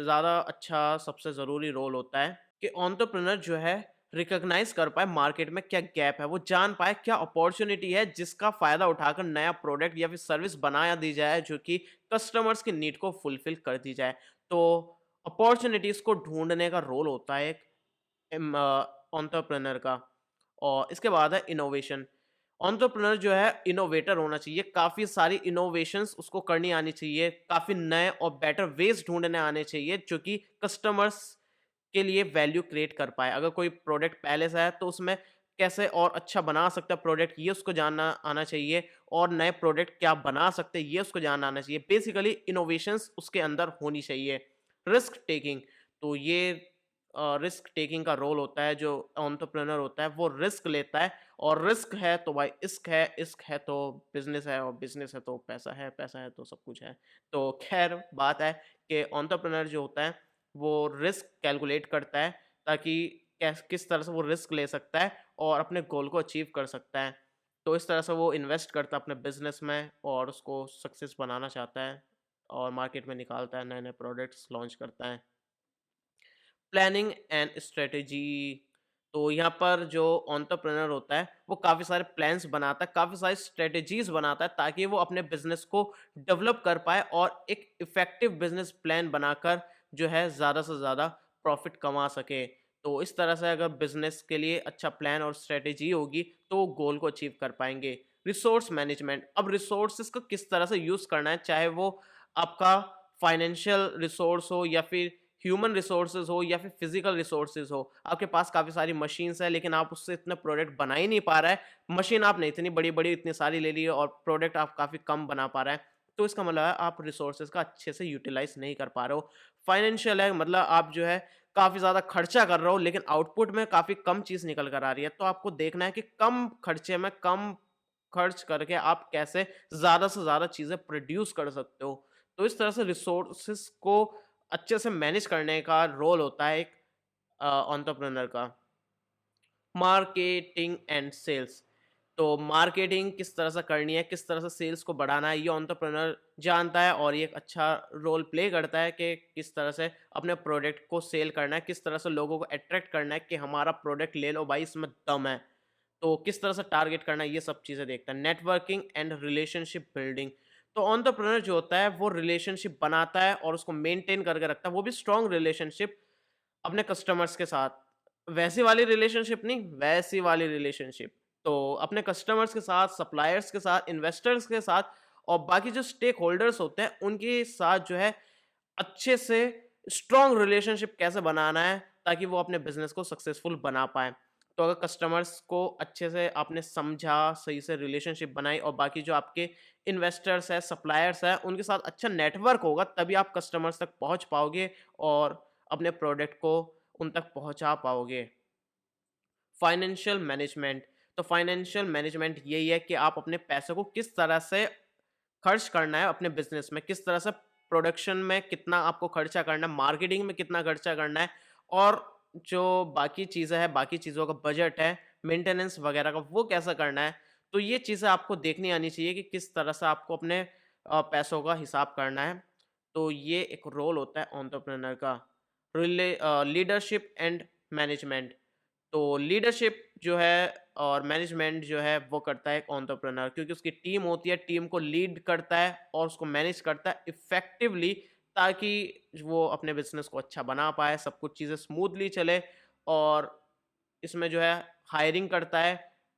ज़्यादा अच्छा, सबसे ज़रूरी रोल होता है कि एंटरप्रेन्योर जो है रिकॉग्नाइज़ कर पाए मार्केट में क्या गैप है, वो जान पाए क्या अपॉर्च्युनिटी है जिसका फ़ायदा उठाकर नया प्रोडक्ट या फिर सर्विस बनाया दी जाए जो कि कस्टमर्स की नीड को फुलफ़िल कर दी जाए। तो अपॉर्च्युनिटीज़ को ढूँढने का रोल होता है एक एंटरप्रेन्योर का। और इसके बाद है इनोवेशन। एंटरप्रेन्योर जो है इनोवेटर होना चाहिए, काफ़ी सारी इनोवेशंस उसको करनी आनी चाहिए, काफ़ी नए और बेटर वेज़ ढूँढने आने चाहिए जो कि कस्टमर्स के लिए वैल्यू क्रिएट कर पाए। अगर कोई प्रोडक्ट पहले से है तो उसमें कैसे और अच्छा बना सकता है प्रोडक्ट, ये उसको जानना आना चाहिए, और नए प्रोडक्ट क्या बना सकते हैं ये उसको जानना आना चाहिए। बेसिकली इनोवेशंस उसके अंदर होनी चाहिए। रिस्क टेकिंग, तो ये रिस्क टेकिंग का रोल होता है, जो एंटरप्रेन्योर होता है वो रिस्क लेता है, और रिस्क है तो भाई इश्क है तो बिज़नेस है, और बिज़नेस है तो पैसा है तो सब कुछ है। तो ख़ैर बात है कि एंटरप्रेन्योर जो होता है वो रिस्क कैलकुलेट करता है, ताकि किस तरह से वो रिस्क ले सकता है और अपने गोल को अचीव कर सकता है। तो इस तरह से वो इन्वेस्ट करता है अपने बिज़नेस में और उसको सक्सेस बनाना चाहता है, और मार्केट में निकालता है, नए-नए प्रोडक्ट्स लॉन्च करता है। प्लानिंग एंड स्ट्रेटेजी, तो यहाँ पर जो एंटरप्रेन्योर होता है वो काफ़ी सारे प्लान्स बनाता है, काफ़ी सारी स्ट्रेटेजीज बनाता है, ताकि वो अपने बिजनेस को डेवलप कर पाए और एक इफेक्टिव बिजनेस प्लान बनाकर जो है ज़्यादा से ज़्यादा प्रॉफिट कमा सके। तो इस तरह से अगर बिजनेस के लिए अच्छा प्लान और स्ट्रेटेजी होगी तो वो गोल को अचीव कर पाएंगे। रिसोर्स मैनेजमेंट, अब रिसोर्सेज को किस तरह से यूज़ करना है, चाहे वो आपका फाइनेंशियल रिसोर्स हो, या फिर ह्यूमन रिसोर्सेज हो, या फिर फिजिकल रिसोर्सेज हो। आपके पास काफ़ी सारी मशीन्स हैं लेकिन आप उससे इतने प्रोडक्ट बना ही नहीं पा रहा है। मशीन आपने इतनी बड़ी-बड़ी इतनी सारी ले ली है और प्रोडक्ट आप काफ़ी कम बना पा रहे हैं। तो इसका मतलब है आप रिसोर्सेज का अच्छे से यूटिलाइज़ नहीं कर पा रहे हो। फाइनेंशियल है, मतलब आप जो है काफ़ी ज़्यादा खर्चा कर रहे हो लेकिन आउटपुट में काफ़ी कम चीज़ निकल कर आ रही है। तो आपको देखना है कि कम खर्चे में कम खर्च करके आप कैसे ज़्यादा से ज़्यादा चीज़ें प्रोड्यूस कर सकते हो। तो इस तरह से रिसोर्सेज को अच्छे से मैनेज करने का रोल होता है एक एंटरप्रेन्योर का। मार्केटिंग एंड सेल्स, तो मार्केटिंग किस तरह से करनी है, किस तरह से सेल्स को बढ़ाना है, ये एंटरप्रेन्योर जानता है, और ये एक अच्छा रोल प्ले करता है कि किस तरह से अपने प्रोडक्ट को सेल करना है, किस तरह से लोगों को अट्रैक्ट करना है कि हमारा प्रोडक्ट ले लो भाई, इसमें दम है। तो किस तरह से टारगेट करना है, ये सब चीज़ें देखता है। नेटवर्किंग एंड रिलेशनशिप बिल्डिंग, तो एंटरप्रेन्योर जो होता है वो रिलेशनशिप बनाता है और उसको मेंटेन करके रखता है, वो भी स्ट्रॉन्ग रिलेशनशिप अपने कस्टमर्स के साथ। वैसी वाली रिलेशनशिप नहीं, वैसी वाली रिलेशनशिप। तो अपने कस्टमर्स के साथ, सप्लायर्स के साथ, इन्वेस्टर्स के साथ, और बाकी जो स्टेक होल्डर्स होते हैं उनके साथ जो है अच्छे से स्ट्रॉन्ग रिलेशनशिप कैसे बनाना है ताकि वो अपने बिज़नेस को सक्सेसफुल बना पाएँ। तो अगर कस्टमर्स को अच्छे से आपने समझा, सही से रिलेशनशिप बनाई, और बाकी जो आपके इन्वेस्टर्स हैं, सप्लायर्स हैं, उनके साथ अच्छा नेटवर्क होगा, तभी आप कस्टमर्स तक पहुँच पाओगे और अपने प्रोडक्ट को उन तक पहुँचा पाओगे। फाइनेंशियल मैनेजमेंट, तो फाइनेंशियल मैनेजमेंट यही है कि आप अपने पैसे को किस तरह से खर्च करना है अपने बिज़नेस में, किस तरह से प्रोडक्शन में कितना आपको खर्चा करना है, मार्केटिंग में कितना खर्चा करना है, और जो बाकी चीज़ें हैं, बाकी चीज़ों का बजट है, मेंटेनेंस वगैरह का, वो कैसा करना है। तो ये चीज़ें आपको देखनी आनी चाहिए कि किस तरह से आपको अपने पैसों का हिसाब करना है। तो ये एक रोल होता है एंटरप्रेन्योर का। लीडरशिप एंड मैनेजमेंट, तो लीडरशिप जो है और मैनेजमेंट जो है वो करता है एक एंटरप्रेन्योर, क्योंकि उसकी टीम होती है, टीम को लीड करता है और उसको मैनेज करता है इफ़ेक्टिवली, ताकि वो अपने बिज़नेस को अच्छा बना पाए, सब कुछ चीज़ें स्मूथली चले, और इसमें जो है हायरिंग करता है,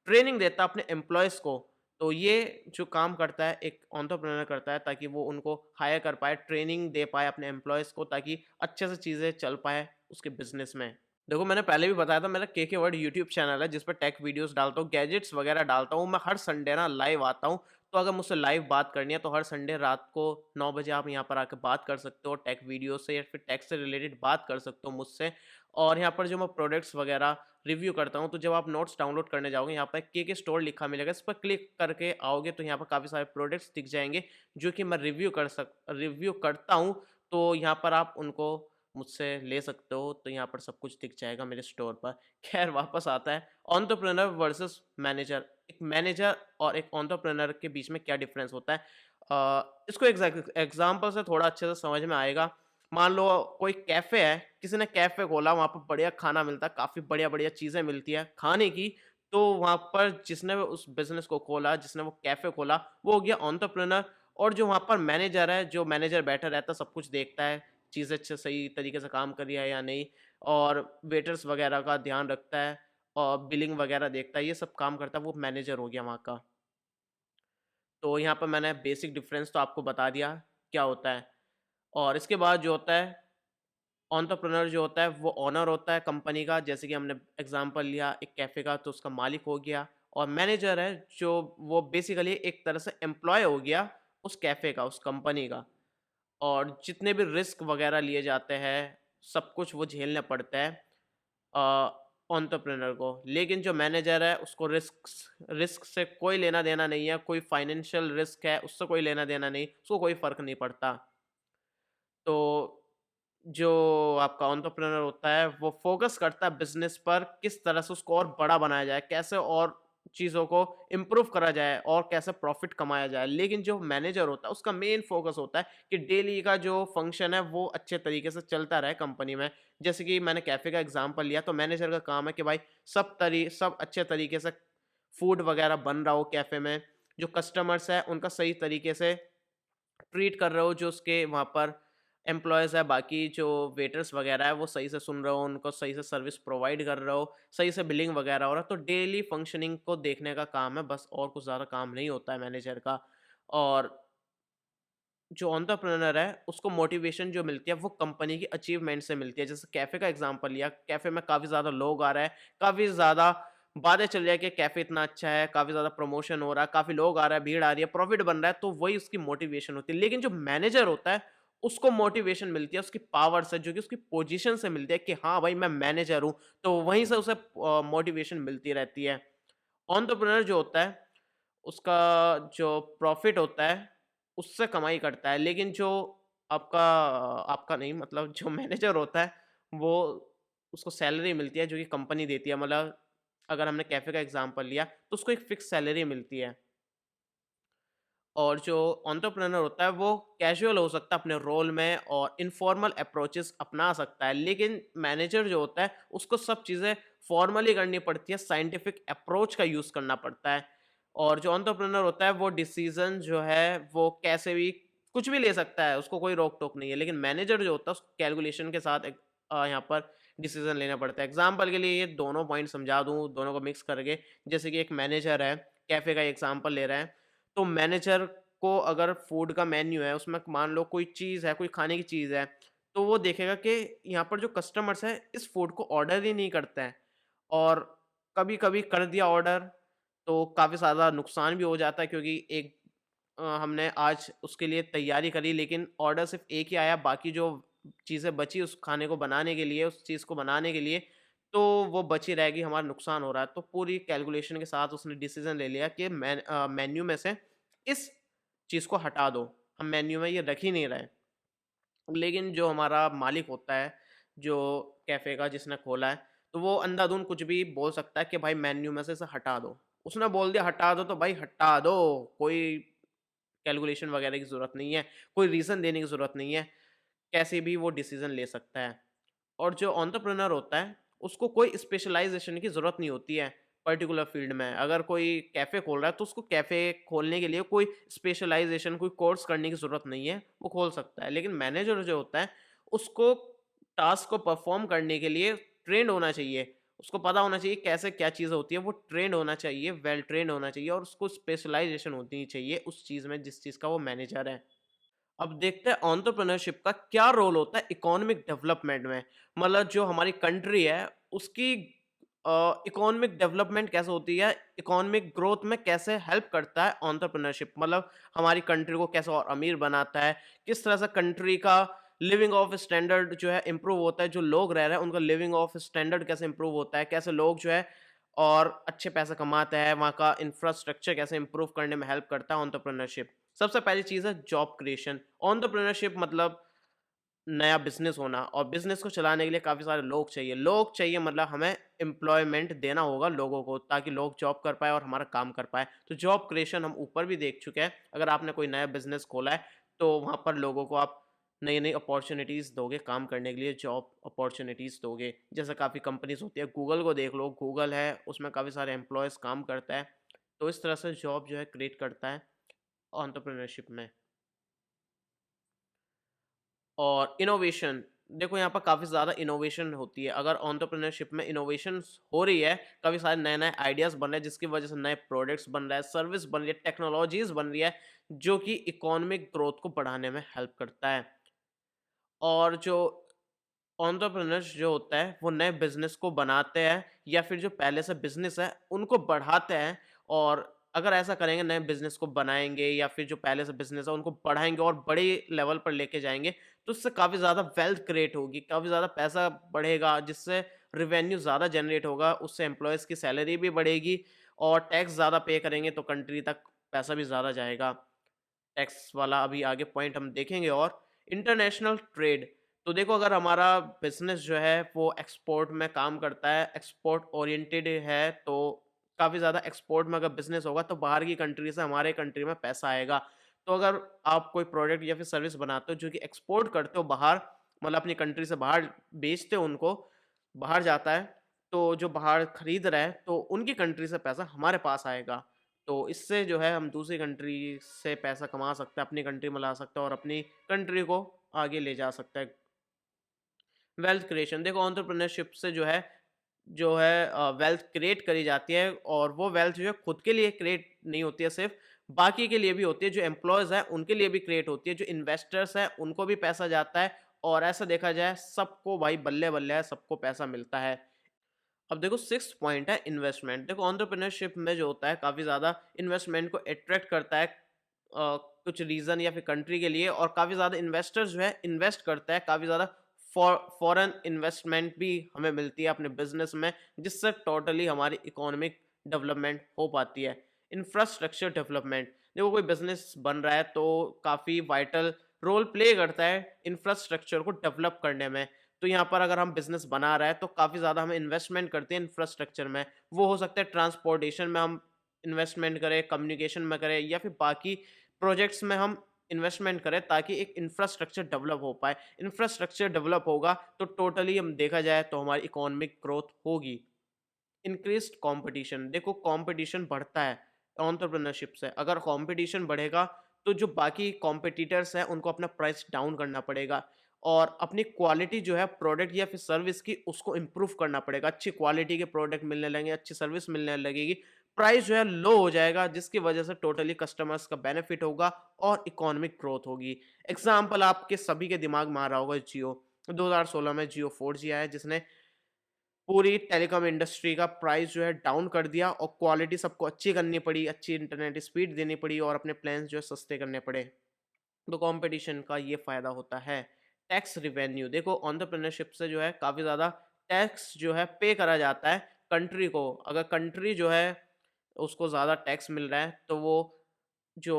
ट्रेनिंग देता है अपने एम्प्लॉइज़ को। तो ये जो काम करता है एक एंटरप्रेन्योर करता है, ताकि वो उनको हायर कर पाए, ट्रेनिंग दे पाए अपने एम्प्लॉइज़ को, ताकि अच्छे से चीज़ें चल पाएँ उसके बिज़नेस में। देखो, मैंने पहले भी बताया था, मेरा केके वर्ल्ड यूट्यूब चैनल है जिस पे टेक वीडियोस डालता हूँ, गैजेट्स वगैरह डालता हूँ। मैं हर संडे ना लाइव आता हूँ, तो अगर मुझसे लाइव बात करनी है तो हर संडे रात को 9 बजे आप यहाँ पर आके बात कर सकते हो टेक वीडियो से, या फिर टेक से रिलेटेड बात कर सकते हो मुझसे। और यहाँ पर जो मैं प्रोडक्ट्स वगैरह रिव्यू करता हूँ, तो जब आप नोट्स डाउनलोड करने जाओगे, यहाँ पर केके स्टोर लिखा मिलेगा, इस पर क्लिक करके आओगे तो यहाँ पर काफ़ी सारे प्रोडक्ट्स दिख जाएँगे, जो कि मैं रिव्यू करता हूँ। तो यहाँ पर आप उनको मुझसे ले सकते हो, तो यहाँ पर सब कुछ दिख जाएगा मेरे स्टोर पर। ख़ैर वापस आता है एंटरप्रेन्योर वर्सेस मैनेजर। एक मैनेजर और एक एंटरप्रेन्योर के बीच में क्या डिफ़रेंस होता है? इसको एग्ज़ाम्पल से थोड़ा अच्छे से समझ में आएगा। मान लो कोई कैफ़े है, किसी ने कैफ़े खोला, वहाँ पर बढ़िया खाना मिलता है, काफ़ी बढ़िया-बढ़िया चीज़ें मिलती हैं खाने की। तो वहाँ पर जिसने उस बिज़नेस को खोला, जिसने वो कैफ़े खोला, वो हो गया एंटरप्रेन्योर, और जो वहाँ पर मैनेजर है, जो मैनेजर बैठा रहता है, सब कुछ देखता है, चीज़ें अच्छे सही तरीके से काम कर रही है या नहीं, और वेटर्स वगैरह का ध्यान रखता है, और बिलिंग वगैरह देखता है, ये सब काम करता है, वो मैनेजर हो गया वहाँ का। तो यहाँ पर मैंने बेसिक डिफरेंस तो आपको बता दिया क्या होता है। और इसके बाद जो होता है, एंटरप्रेन्योर जो होता है वो ओनर होता है कंपनी का, जैसे कि हमने एग्जांपल लिया एक कैफ़े का, तो उसका मालिक हो गया। और मैनेजर है जो वो बेसिकली एक तरह से एम्प्लॉय हो गया उस कैफ़े का, उस कंपनी का। और जितने भी रिस्क वगैरह लिए जाते हैं, सब कुछ वो झेलना पड़ता है एंटरप्रेन्योर को। लेकिन जो मैनेजर है उसको रिस्क से कोई लेना-देना नहीं है, कोई फाइनेंशियल रिस्क है उससे कोई लेना-देना नहीं, उसको कोई फ़र्क नहीं पड़ता। तो जो आपका एंटरप्रेन्योर होता है, वो फ़ोकस करता है बिज़नेस पर, किस तरह से उसको और बड़ा बनाया जाए, कैसे और चीज़ों को इम्प्रूव करा जाए और कैसे प्रॉफ़िट कमाया जाए। लेकिन जो मैनेजर होता है, उसका मेन फ़ोकस होता है कि डेली का जो फ़ंक्शन है, वो अच्छे तरीके से चलता रहे कंपनी में। जैसे कि मैंने कैफ़े का एग्ज़ाम्पल लिया, तो मैनेजर का काम है कि भाई सब अच्छे तरीके से फूड वग़ैरह बन रहा हो कैफ़े में, जो कस्टमर्स हैं, उनका सही तरीके से ट्रीट कर रहे हो, जो उसके वहाँ पर एम्प्लॉइज़ है, बाकी जो वेटर्स वगैरह है, वो सही से सुन रहे हो, उनको सही से सर्विस प्रोवाइड कर रहे हो, सही से बिलिंग वगैरह हो रहा है, तो डेली फंक्शनिंग को देखने का काम है बस, और कुछ ज़्यादा काम नहीं होता है मैनेजर का। और जो एंटरप्रेन्योर है, उसको मोटिवेशन जो मिलती है, वो कंपनी की अचीवमेंट से मिलती है। जैसे कैफ़े का एग्ज़ाम्पल लिया, कैफ़े में काफ़ी ज़्यादा लोग आ रहे हैं, काफ़ी ज़्यादा बातें चल रही है कि कैफ़े इतना अच्छा है, काफ़ी ज़्यादा प्रमोशन हो रहा है, काफ़ी लोग आ रहे हैं, भीड़ आ रही है, प्रॉफ़िट बन रहा है, तो वही उसकी मोटिवेशन होती है। लेकिन जो मैनेजर होता है, उसको मोटिवेशन मिलती है उसकी पावर से, जो कि उसकी पोज़ीशन से मिलती है कि हाँ भाई, मैं मैनेजर हूँ, तो वहीं से उसे मोटिवेशन मिलती रहती है। एंटरप्रेन्योर जो होता है, उसका जो प्रॉफ़िट होता है, उससे कमाई करता है। लेकिन जो आपका आपका नहीं, मतलब जो मैनेजर होता है, वो उसको सैलरी मिलती है जो कि कंपनी देती है। मतलब अगर हमने कैफ़े का एग्ज़ाम्पल लिया, तो उसको एक फ़िक्स सैलरी मिलती है। और जो एंटरप्रेन्योर होता है वो कैजुअल हो सकता है अपने रोल में और इनफॉर्मल अप्रोचेस अपना सकता है, लेकिन मैनेजर जो होता है उसको सब चीज़ें फॉर्मली करनी पड़ती है, साइंटिफिक अप्रोच का यूज़ करना पड़ता है। और जो एंटरप्रेन्योर होता है वो डिसीजन जो है वो कैसे भी कुछ भी ले सकता है, उसको कोई रोक टोक नहीं है। लेकिन मैनेजर जो होता है उसको कैलकुलेशन के साथ यहाँ पर डिसीजन लेना पड़ता है। एग्जाम्पल के लिए ये दोनों पॉइंट समझा दूँ, दोनों को मिक्स करके। जैसे कि एक मैनेजर है, कैफ़े का एग्जाम्पल ले रहे हैं, तो मैनेजर को अगर फूड का मेन्यू है, उसमें मान लो कोई चीज़ है, कोई खाने की चीज़ है, तो वो देखेगा कि यहाँ पर जो कस्टमर्स हैं, इस फूड को ऑर्डर ही नहीं करते हैं। और कभी-कभी कर दिया ऑर्डर, तो काफ़ी ज़्यादा नुकसान भी हो जाता है, क्योंकि हमने आज उसके लिए तैयारी करी, लेकिन ऑर्डर सिर्फ़ एक ही आया, बाकी जो चीज़ें बची उस खाने को बनाने के लिए, उस चीज़ को बनाने के लिए, तो वो बची रहेगी, हमारा नुकसान हो रहा है। तो पूरी कैलकुलेशन के साथ उसने डिसीज़न ले लिया कि मेन्यू में से इस चीज़ को हटा दो, हम मेन्यू में ये रख ही नहीं रहे। लेकिन जो हमारा मालिक होता है, जो कैफ़े का जिसने खोला है, तो वो अंधाधुंध कुछ भी बोल सकता है कि भाई मेन्यू में से इसे हटा दो। उसने बोल दिया हटा दो, तो भाई हटा दो, कोई कैलकुलेशन वगैरह की ज़रूरत नहीं है, कोई रीज़न देने की ज़रूरत नहीं है, कैसे भी वो डिसीज़न ले सकता है। और जो एंटरप्रेन्योर होता है, उसको कोई स्पेशलाइज़ेशन की ज़रूरत नहीं होती है, पर्टिकुलर फ़ील्ड में। अगर कोई कैफ़े खोल रहा है, तो उसको कैफ़े खोलने के लिए कोई स्पेशलाइज़ेशन, कोई कोर्स करने की ज़रूरत नहीं है, वो खोल सकता है। लेकिन मैनेजर जो होता है, उसको टास्क को परफ़ॉर्म करने के लिए ट्रेन्ड होना चाहिए। उसको पता होना चाहिए कैसे क्या चीज़ होती है, वो ट्रेन्ड होना चाहिए, वेल ट्रेन्ड होना चाहिए, और उसको स्पेशलाइज़ेशन होनी चाहिए उस चीज़ में जिस चीज़ का वो मैनेजर है। अब देखते हैं एंटरप्रेन्योरशिप का क्या रोल होता है इकोनॉमिक डेवलपमेंट में। मतलब जो हमारी कंट्री है उसकी इकोनॉमिक डेवलपमेंट कैसे होती है, इकोनॉमिक ग्रोथ में कैसे हेल्प करता है एंटरप्रेन्योरशिप। मतलब हमारी कंट्री को कैसे और अमीर बनाता है, किस तरह से कंट्री का लिविंग ऑफ स्टैंडर्ड जो है इम्प्रूव होता है, जो लोग रह रहे हैं उनका लिविंग ऑफ स्टैंडर्ड कैसे इम्प्रूव होता है, कैसे लोग जो है और अच्छे पैसे कमाते हैं, वहाँ का इंफ्रास्ट्रक्चर कैसे इम्प्रूव करने में हेल्प करता है एंटरप्रेन्योरशिप। सबसे पहली चीज़ है जॉब क्रिएशन। एंटरप्रेन्योरशिप मतलब नया बिज़नेस होना, और बिज़नेस को चलाने के लिए काफ़ी सारे लोग चाहिए। लोग चाहिए मतलब हमें एम्प्लॉयमेंट देना होगा लोगों को, ताकि लोग जॉब कर पाएँ और हमारा काम कर पाएँ। तो जॉब क्रिएशन हम ऊपर भी देख चुके हैं। अगर आपने कोई नया बिज़नेस खोला है, तो वहाँ पर लोगों को आप नई-नई अपॉर्च्युनिटीज़ दोगे काम करने के लिए, जॉब अपॉर्च्युनिटीज़ दोगे। जैसे काफ़ी कंपनीज़ होती है, गूगल को देख लो, गूगल है, उसमें काफ़ी सारे एम्प्लॉइज़ काम करता है। तो इस तरह से जॉब जो है क्रिएट करता है एंटरप्रेन्योरशिप में। और इनोवेशन, देखो यहाँ पर काफ़ी ज़्यादा इनोवेशन होती है। अगर एंटरप्रेन्योरशिप में इनोवेशंस हो रही है, काफ़ी सारे नए-नए आइडियाज़ बन रहे हैं जिसकी वज़ह से नए प्रोडक्ट्स बन रहा है, सर्विस बन रही है, टेक्नोलॉजीज़ बन रही है, जो कि इकोनॉमिक ग्रोथ को बढ़ाने में हेल्प करता है। और जो एंटरप्रेन्योर्स जो होता है, वो नए बिज़नेस को बनाते हैं या फिर जो पहले से बिज़नेस है, उनको बढ़ाते हैं और अगर ऐसा करेंगे, नए बिज़नेस को बनाएँगे या फिर जो पहले से बिज़नेस है, उनको बढ़ाएँगे और बड़े लेवल पर लेके जाएँगे, तो उससे काफ़ी ज़्यादा वेल्थ क्रिएट होगी, काफ़ी ज़्यादा पैसा बढ़ेगा, जिससे रेवेन्यू ज़्यादा जनरेट होगा, उससे एम्प्लॉइज़ की सैलरी भी बढ़ेगी और टैक्स ज़्यादा पे करेंगे, तो कंट्री तक पैसा भी ज़्यादा जाएगा। टैक्स वाला अभी आगे पॉइंट हम देखेंगे और इंटरनेशनल ट्रेड। तो देखो अगर हमारा बिज़नेस जो है वो एक्सपोर्ट में काम करता है, एक्सपोर्ट ओरिएंटेड है तो काफ़ी ज़्यादा एक्सपोर्ट में अगर बिज़नेस होगा तो बाहर की कंट्री से हमारे कंट्री में पैसा आएगा। तो अगर आप कोई प्रोडक्ट या फिर सर्विस बनाते हो जो कि एक्सपोर्ट करते हो बाहर, मतलब अपनी कंट्री से बाहर बेचते हो उनको, बाहर जाता है, तो जो बाहर खरीद रहा है तो उनकी कंट्री से पैसा हमारे पास आएगा। तो इससे जो है हम दूसरी कंट्री से पैसा कमा सकते हैं, अपनी कंट्री में ला सकते हैं और अपनी कंट्री को आगे ले जा सकते हैं। वेल्थ क्रिएशन देखो एंटरप्रेन्योरशिप से जो है वेल्थ क्रिएट करी जाती है और वो वेल्थ जो है खुद के लिए क्रिएट नहीं होती है सिर्फ, बाकी के लिए भी होती है, जो एम्प्लॉयज़ हैं उनके लिए भी क्रिएट होती है, जो इन्वेस्टर्स हैं उनको भी पैसा जाता है और ऐसा देखा जाए सबको भाई बल्ले-बल्ले है, सबको पैसा मिलता है। अब देखो 6th पॉइंट है इन्वेस्टमेंट। देखो एंटरप्रेन्योरशिप में जो होता है काफ़ी ज़्यादा इन्वेस्टमेंट को अट्रैक्ट करता है कुछ रीज़न या फिर कंट्री के लिए और काफ़ी ज़्यादा इन्वेस्टर्स जो है इन्वेस्ट करता है, काफ़ी ज़्यादा फॉरेन इन्वेस्टमेंट भी हमें मिलती है अपने बिज़नेस में, जिससे टोटली हमारी इकोनॉमिक डेवलपमेंट हो पाती है। इंफ्रास्ट्रक्चर डेवलपमेंट देखो कोई बिज़नेस बन रहा है तो काफ़ी वाइटल रोल प्ले करता है इंफ्रास्ट्रक्चर को डेवलप करने में। तो यहाँ पर अगर हम बिज़नेस बना रहे हैं तो काफ़ी ज़्यादा हम इन्वेस्टमेंट करते हैं इंफ्रास्ट्रक्चर में। वो हो सकता है ट्रांसपोर्टेशन में हम इन्वेस्टमेंट करें, कम्युनिकेशन में करें या फिर बाकी प्रोजेक्ट्स में हम इन्वेस्टमेंट करें ताकि एक इंफ्रास्ट्रक्चर डेवलप हो पाए। इंफ्रास्ट्रक्चर डेवलप होगा तो टोटली हम देखा जाए तो हमारी इकोनॉमिक ग्रोथ होगी। इंक्रीज्ड कॉम्पिटिशन देखो कॉम्पिटिशन बढ़ता है एंटरप्रेन्योरशिप से। अगर कॉम्पिटिशन बढ़ेगा तो जो बाकी कॉम्पिटिटर्स हैं उनको अपना प्राइस डाउन करना पड़ेगा और अपनी क्वालिटी जो है प्रोडक्ट या फिर सर्विस की उसको इम्प्रूव करना पड़ेगा। अच्छी क्वालिटी के प्रोडक्ट मिलने लगेंगे, अच्छी सर्विस मिलने लगेगी। प्राइस जो है लो हो जाएगा जिसकी वजह से टोटली कस्टमर्स का बेनिफिट होगा और इकोनॉमिक ग्रोथ होगी। एग्ज़ाम्पल आपके सभी के दिमाग में आ रहा होगा जियो। 2016 में जियो 4G आया जिसने पूरी टेलीकॉम इंडस्ट्री का प्राइस जो है डाउन कर दिया और क्वालिटी सबको अच्छी करनी पड़ी, अच्छी इंटरनेट स्पीड देनी पड़ी और अपने प्लान्स जो है सस्ते करने पड़े। तो कंपटीशन का ये फ़ायदा होता है। टैक्स रेवेन्यू देखो एंटरप्रेन्योरशिप से जो है काफ़ी ज़्यादा टैक्स जो है पे करा जाता है कंट्री को। अगर कंट्री जो है उसको ज़्यादा टैक्स मिल रहा है तो वो जो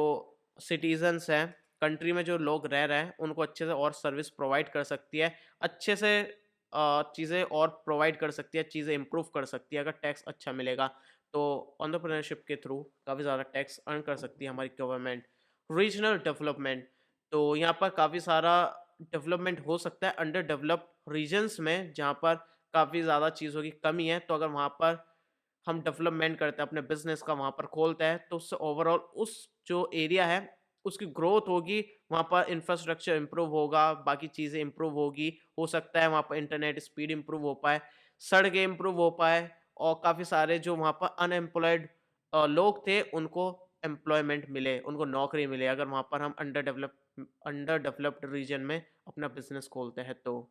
सिटीज़न्स हैं, कंट्री में जो लोग रह रहे हैं, उनको अच्छे से और सर्विस प्रोवाइड कर सकती है। अच्छे से चीज़ें और प्रोवाइड कर सकती है, चीज़ें इम्प्रूव कर सकती है अगर टैक्स अच्छा मिलेगा। तो एंटरप्रेन्योरशिप के थ्रू काफ़ी ज़्यादा टैक्स अर्न कर सकती है हमारी गवर्नमेंट। रीजनल डेवलपमेंट तो यहाँ पर काफ़ी सारा डेवलपमेंट हो सकता है अंडर डेवलप्ड रीजन्स में, जहाँ पर काफ़ी ज़्यादा चीज़ों की कमी है। तो अगर वहाँ पर हम डेवलपमेंट करते हैं, अपने बिज़नेस का वहाँ पर खोलते हैं, तो उससे ओवरऑल उस जो एरिया है, उसकी ग्रोथ होगी, वहाँ पर इंफ्रास्ट्रक्चर इम्प्रूव होगा, बाकी चीज़ें इम्प्रूव होगी। हो सकता है वहाँ पर इंटरनेट स्पीड इम्प्रूव हो पाए, सड़कें इम्प्रूव हो पाए और काफ़ी सारे जो वहाँ पर अनएम्प्लॉयड लोग थे, उनको एम्प्लॉयमेंट मिले, उनको नौकरी मिले, अगर वहाँ पर हम अंडर डेवलप्ड रीजन में अपना बिज़नेस खोलते हैं तो।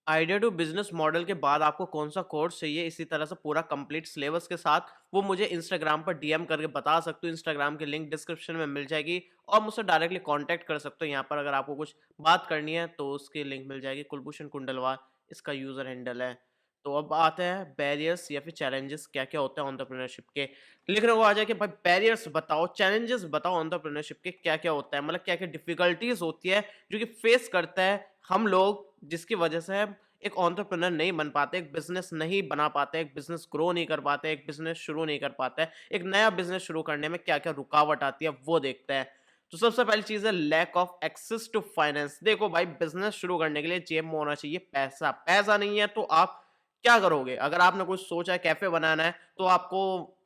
आइडिया टू बिज़नेस मॉडल के बाद आपको कौन-सा कोर्स चाहिए, इसी तरह से पूरा कंप्लीट सिलेबस के साथ, वो मुझे इंस्टाग्राम पर डीएम करके बता सकते हो। इंस्टाग्राम की लिंक डिस्क्रिप्शन में मिल जाएगी और मुझसे डायरेक्टली कॉन्टैक्ट कर सकते हो। यहाँ पर अगर आपको कुछ बात करनी है, तो उसकी लिंक मिल जाएगी। कुलभूषण कुंडलवाल इसका यूज़र हैंडल है। तो अब आते हैं बैरियर्स या फिर चैलेंजेस क्या-क्या होते हैं एंटरप्रेन्योरशिप के। लिखने को आ जाए कि भाई बैरियर्स बताओ, चैलेंजेस बताओ एंटरप्रेन्योरशिप के क्या-क्या होता है? मतलब क्या-क्या डिफ़िकल्टीज़ होती है, जो कि फेस करता है हम लोग, जिसकी वजह से हम एक एंटरप्रेन्योर नहीं बन पाते, एक बिज़नेस नहीं बना पाते, एक बिज़नेस ग्रो नहीं कर पाते, एक बिज़नेस शुरू नहीं कर पाते हैं। एक नया बिज़नेस शुरू करने में क्या-क्या रुकावट आती है, वो देखते हैं। तो सबसे पहली चीज़ है lack of access to finance. देखो भाई बिज़नेस शुरू करने के लिए जेब में होना चाहिए पैसा। पैसा नहीं है तो आप क्या करोगे? अगर आपने कुछ सोचा है कैफ़े बनाना है, तो आपको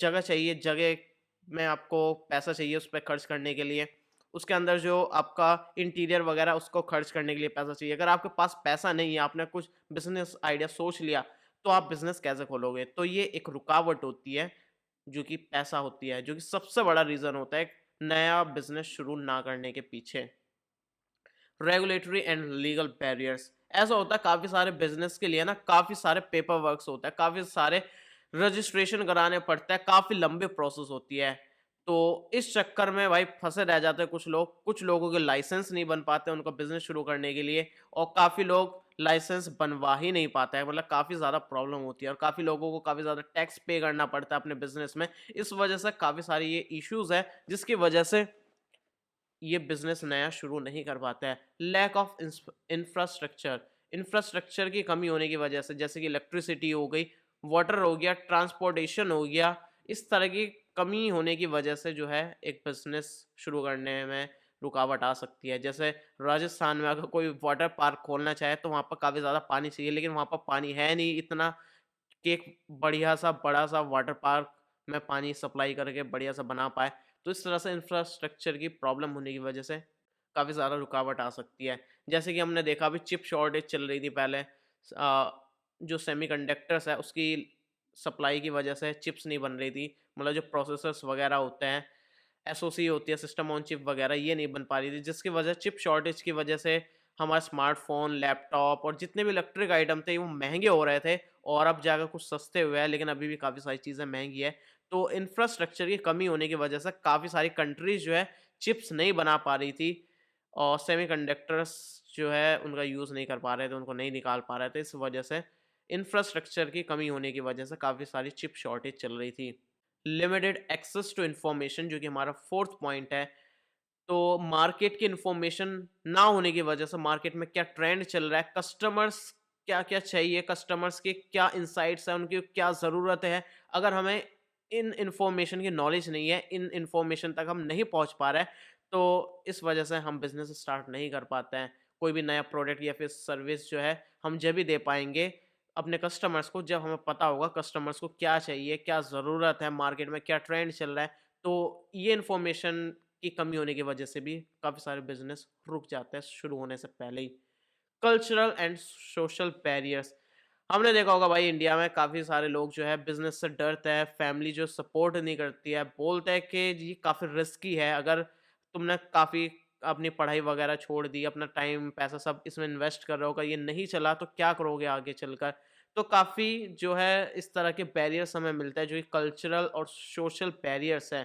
जगह चाहिए, जगह में आपको पैसा चाहिए उस पे खर्च करने के लिए। उसके अंदर जो आपका इंटीरियर वगैरह उसको खर्च करने के लिए पैसा चाहिए। अगर आपके पास पैसा नहीं है, आपने कुछ बिज़नेस आइडिया सोच लिया, तो आप बिज़नेस कैसे खोलोगे? तो ये एक रुकावट होती है, जो कि पैसा होती है, जो कि सबसे बड़ा रीज़न होता है एक नया बिज़नेस शुरू ना करने के पीछे। रेगुलेटरी एंड लीगल बैरियर्स, ऐसा होता है काफ़ी सारे बिज़नेस के लिए ना काफ़ी सारे पेपर वर्क्स होता है, काफ़ी सारे रजिस्ट्रेशन कराने पड़ता है, काफ़ी लंबी प्रोसेस होती है। तो इस चक्कर में भाई फँसे रह जाते हैं कुछ लोगों के लाइसेंस नहीं बन पाते उनका बिज़नेस शुरू करने के लिए और काफ़ी लोग लाइसेंस बनवा ही नहीं पाता है, मतलब काफ़ी ज़्यादा प्रॉब्लम होती है और काफ़ी लोगों को काफ़ी ज़्यादा टैक्स पे करना पड़ता है अपने बिज़नेस में। इस वजह से काफ़ी सारी ये इश्यूज़ हैं, जिसकी वजह से ये बिज़नेस नया शुरू नहीं कर पाता है। लैक ऑफ इंफ्रास्ट्रक्चर, इंफ्रास्ट्रक्चर की कमी होने की वजह से जैसे कि इलेक्ट्रिसिटी हो गई, वाटर हो गया, ट्रांसपोर्टेशन हो गया, इस तरह की कमी होने की वजह से जो है एक बिज़नेस शुरू करने में रुकावट आ सकती है। जैसे राजस्थान में अगर कोई वाटर पार्क खोलना चाहे तो वहाँ पर काफ़ी ज़्यादा पानी चाहिए, लेकिन वहाँ पर पानी है नहीं इतना कि एक बढ़िया-सा बड़ा-सा वाटर पार्क में पानी सप्लाई करके बढ़िया-सा बना पाए। तो इस तरह से इंफ्रास्ट्रक्चर की प्रॉब्लम होने की वजह से काफ़ी ज़्यादा रुकावट आ सकती है। जैसे कि हमने देखा अभी चिप शॉर्टेज चल रही थी पहले जो सेमीकंडक्टर्स है उसकी सप्लाई की वजह से चिप्स नहीं बन रही थी। मतलब जो प्रोसेसर्स वगैरह होते हैं, एसओसी होती है सिस्टम ऑन चिप वगैरह ये नहीं बन पा रही थी जिसकी वजह चिप शॉर्टेज की वजह से हमारा स्मार्टफ़ोन, लैपटॉप और जितने भी इलेक्ट्रिक आइटम थे वो महँगे हो रहे थे और अब जाकर कुछ सस्ते हुए हैं लेकिन अभी भी काफ़ी सारी चीज़ें महँगी है। तो इंफ्रास्ट्रक्चर की कमी होने की वजह से काफ़ी सारी कंट्रीज़ जो है चिप्स नहीं बना पा रही थी और सेमीकंडक्टर्स जो है उनका यूज़ नहीं कर पा रहे थे, उनको नहीं निकाल पा रहे थे। इस वजह से इंफ्रास्ट्रक्चर की कमी होने की वजह से काफ़ी सारी चिप शॉर्टेज चल रही थी। लिमिटेड एक्सेस टू इन्फॉर्मेशन जो कि हमारा 4th पॉइंट है। तो मार्केट की इन्फॉर्मेशन ना होने की वजह से मार्केट में क्या ट्रेंड चल रहा है, कस्टमर्स क्या-क्या चाहिए, कस्टमर्स के क्या इनसाइट्स हैं, उनकी क्या ज़रूरत है, अगर हमें इन इन्फॉर्मेशन की नॉलेज नहीं है, इन इन्फॉर्मेशन तक हम नहीं पहुँच पा रहे हैं, तो इस वजह से हम बिज़नेस स्टार्ट नहीं कर पाते हैं। कोई भी नया प्रोडक्ट या फिर सर्विस जो है, हम जब ही दे पाएँगे अपने कस्टमर्स को जब हमें पता होगा कस्टमर्स को क्या चाहिए, क्या ज़रूरत है, मार्केट में क्या ट्रेंड चल रहा है। तो ये इन्फॉर्मेशन की कमी होने की वजह से भी काफ़ी सारे बिज़नेस रुक जाते हैं शुरू होने से पहले ही। कल्चरल एंड सोशल बैरियर्स, हमने देखा होगा भाई इंडिया में काफ़ी सारे लोग जो है बिज़नेस से डरते हैं, फैमिली जो सपोर्ट नहीं करती है, बोलते हैं कि ये काफ़ी रिस्की है, अगर तुमने काफ़ी अपनी पढ़ाई वगैरह छोड़ दी, अपना टाइम, पैसा सब इसमें इन्वेस्ट कर रहे हो, अगर ये नहीं चला तो क्या करोगे आगे चलकर? तो काफ़ी जो है इस तरह के बैरियर्स हमें मिलते हैं जो कि कल्चरल और सोशल बैरियर्स हैं।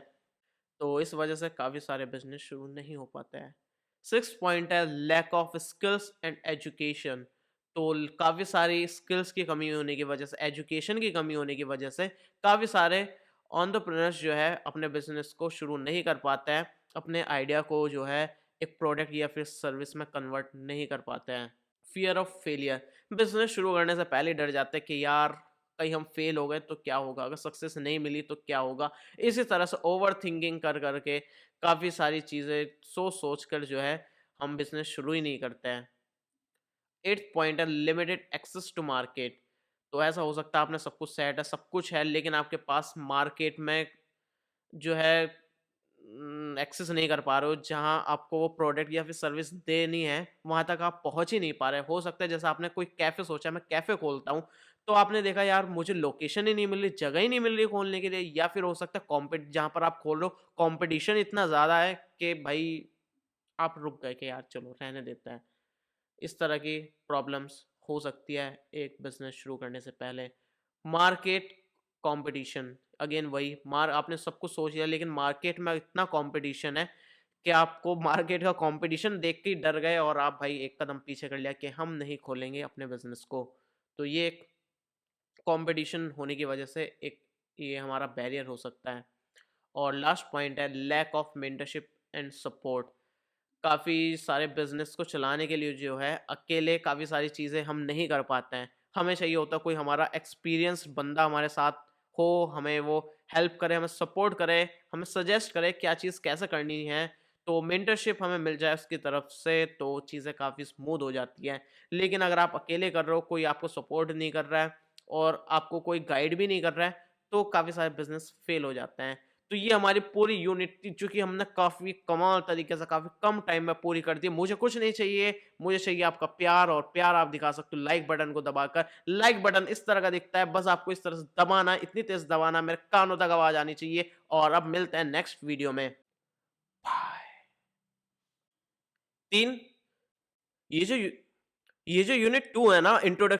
तो इस वजह से काफ़ी सारे बिज़नेस शुरू नहीं हो पाते हैं। 6th पॉइंट है lack of skills and education. तो काफ़ी सारी स्किल्स की कमी होने की वजह से, एजुकेशन की कमी होने की वजह से काफ़ी सारे एंटरप्रेन्योर्स जो है अपने बिज़नेस को शुरू नहीं कर पाते हैं, अपने आइडिया को जो है एक प्रोडक्ट या फिर सर्विस में कन्वर्ट नहीं कर पाते हैं। फ़ियर ऑफ फेलियर, बिज़नेस शुरू करने से पहले ही डर जाते हैं कि यार कहीं हम फेल हो गए तो क्या होगा? अगर सक्सेस नहीं मिली तो क्या होगा? इसी तरह से ओवरथिंकिंग कर के काफ़ी सारी चीज़ें सोच-सोच कर जो है हम बिज़नेस शुरू ही नहीं करते हैं। 8th पॉइंट है लिमिटेड एक्सेस टू मार्केट। तो ऐसा हो सकता है आपने सब कुछ सेट है, सब कुछ है लेकिन आपके पास मार्केट में जो है एक्सेस नहीं कर पा रहे हो, जहाँ आपको वो प्रोडक्ट या फिर सर्विस देनी है, वहाँ तक आप पहुँच ही नहीं पा रहे। हो सकता है जैसे आपने कोई कैफ़े सोचा मैं कैफ़े खोलता हूँ, तो आपने देखा यार मुझे लोकेशन ही नहीं मिल रही, जगह ही नहीं मिल रही खोलने के लिए या फिर हो सकता है कॉम्पिट जहाँ पर आप खोल रहे हो, कॉम्पिटिशन इतना ज़्यादा है कि भाई आप रुक गए कि यार चलो रहने देते हैं। इस तरह की प्रॉब्लम्स हो सकती है एक बिज़नेस शुरू करने से पहले। मार्केट कॉम्पिटिशन, अगेन वही मार आपने सब कुछ सोच लिया लेकिन मार्केट में इतना कॉम्पिटिशन है कि आपको मार्केट का कॉम्पिटिशन देख के ही डर गए और आप भाई एक कदम पीछे कर लिया कि हम नहीं खोलेंगे अपने बिज़नेस को। तो ये एक कॉम्पिटिशन होने की वजह से एक ये हमारा बैरियर हो सकता है। और लास्ट पॉइंट है lack of mentorship and support. काफ़ी सारे बिज़नेस को चलाने के लिए जो है अकेले काफ़ी सारी चीज़ें हम नहीं कर पाते हैं। हमें चाहिए होता है कोई हमारा एक्सपीरियंस्ड बंदा हमारे साथ हो, हमें वो हेल्प करे, हमें सपोर्ट करे, हमें सजेस्ट करे क्या चीज़ कैसे करनी है। तो मेंटरशिप हमें मिल जाए उसकी तरफ से तो चीज़ें काफ़ी स्मूथ हो जाती हैं। लेकिन अगर आप अकेले कर रहे हो, कोई आपको सपोर्ट नहीं कर रहा है और आपको कोई गाइड भी नहीं कर रहा है, तो काफ़ी सारे बिज़नेस फेल हो जाते हैं। तो ये हमारी पूरी यूनिट थी, जो कि हमने काफ़ी कमाल तरीके से काफ़ी कम टाइम में पूरी कर दी। मुझे कुछ नहीं चाहिए, मुझे चाहिए आपका प्यार, और प्यार आप दिखा सकते हो लाइक बटन को दबाकर। लाइक बटन इस तरह का दिखता है, बस आपको इस तरह से दबाना है, इतनी तेज़ दबाना है, मेरे कानों तक आवाज़ आनी चाहिए। और अब मिलते हैं नेक्स्ट वीडियो में। बाय। 3 ये जो यूनिट 2 है ना, इंट्रोडक्शन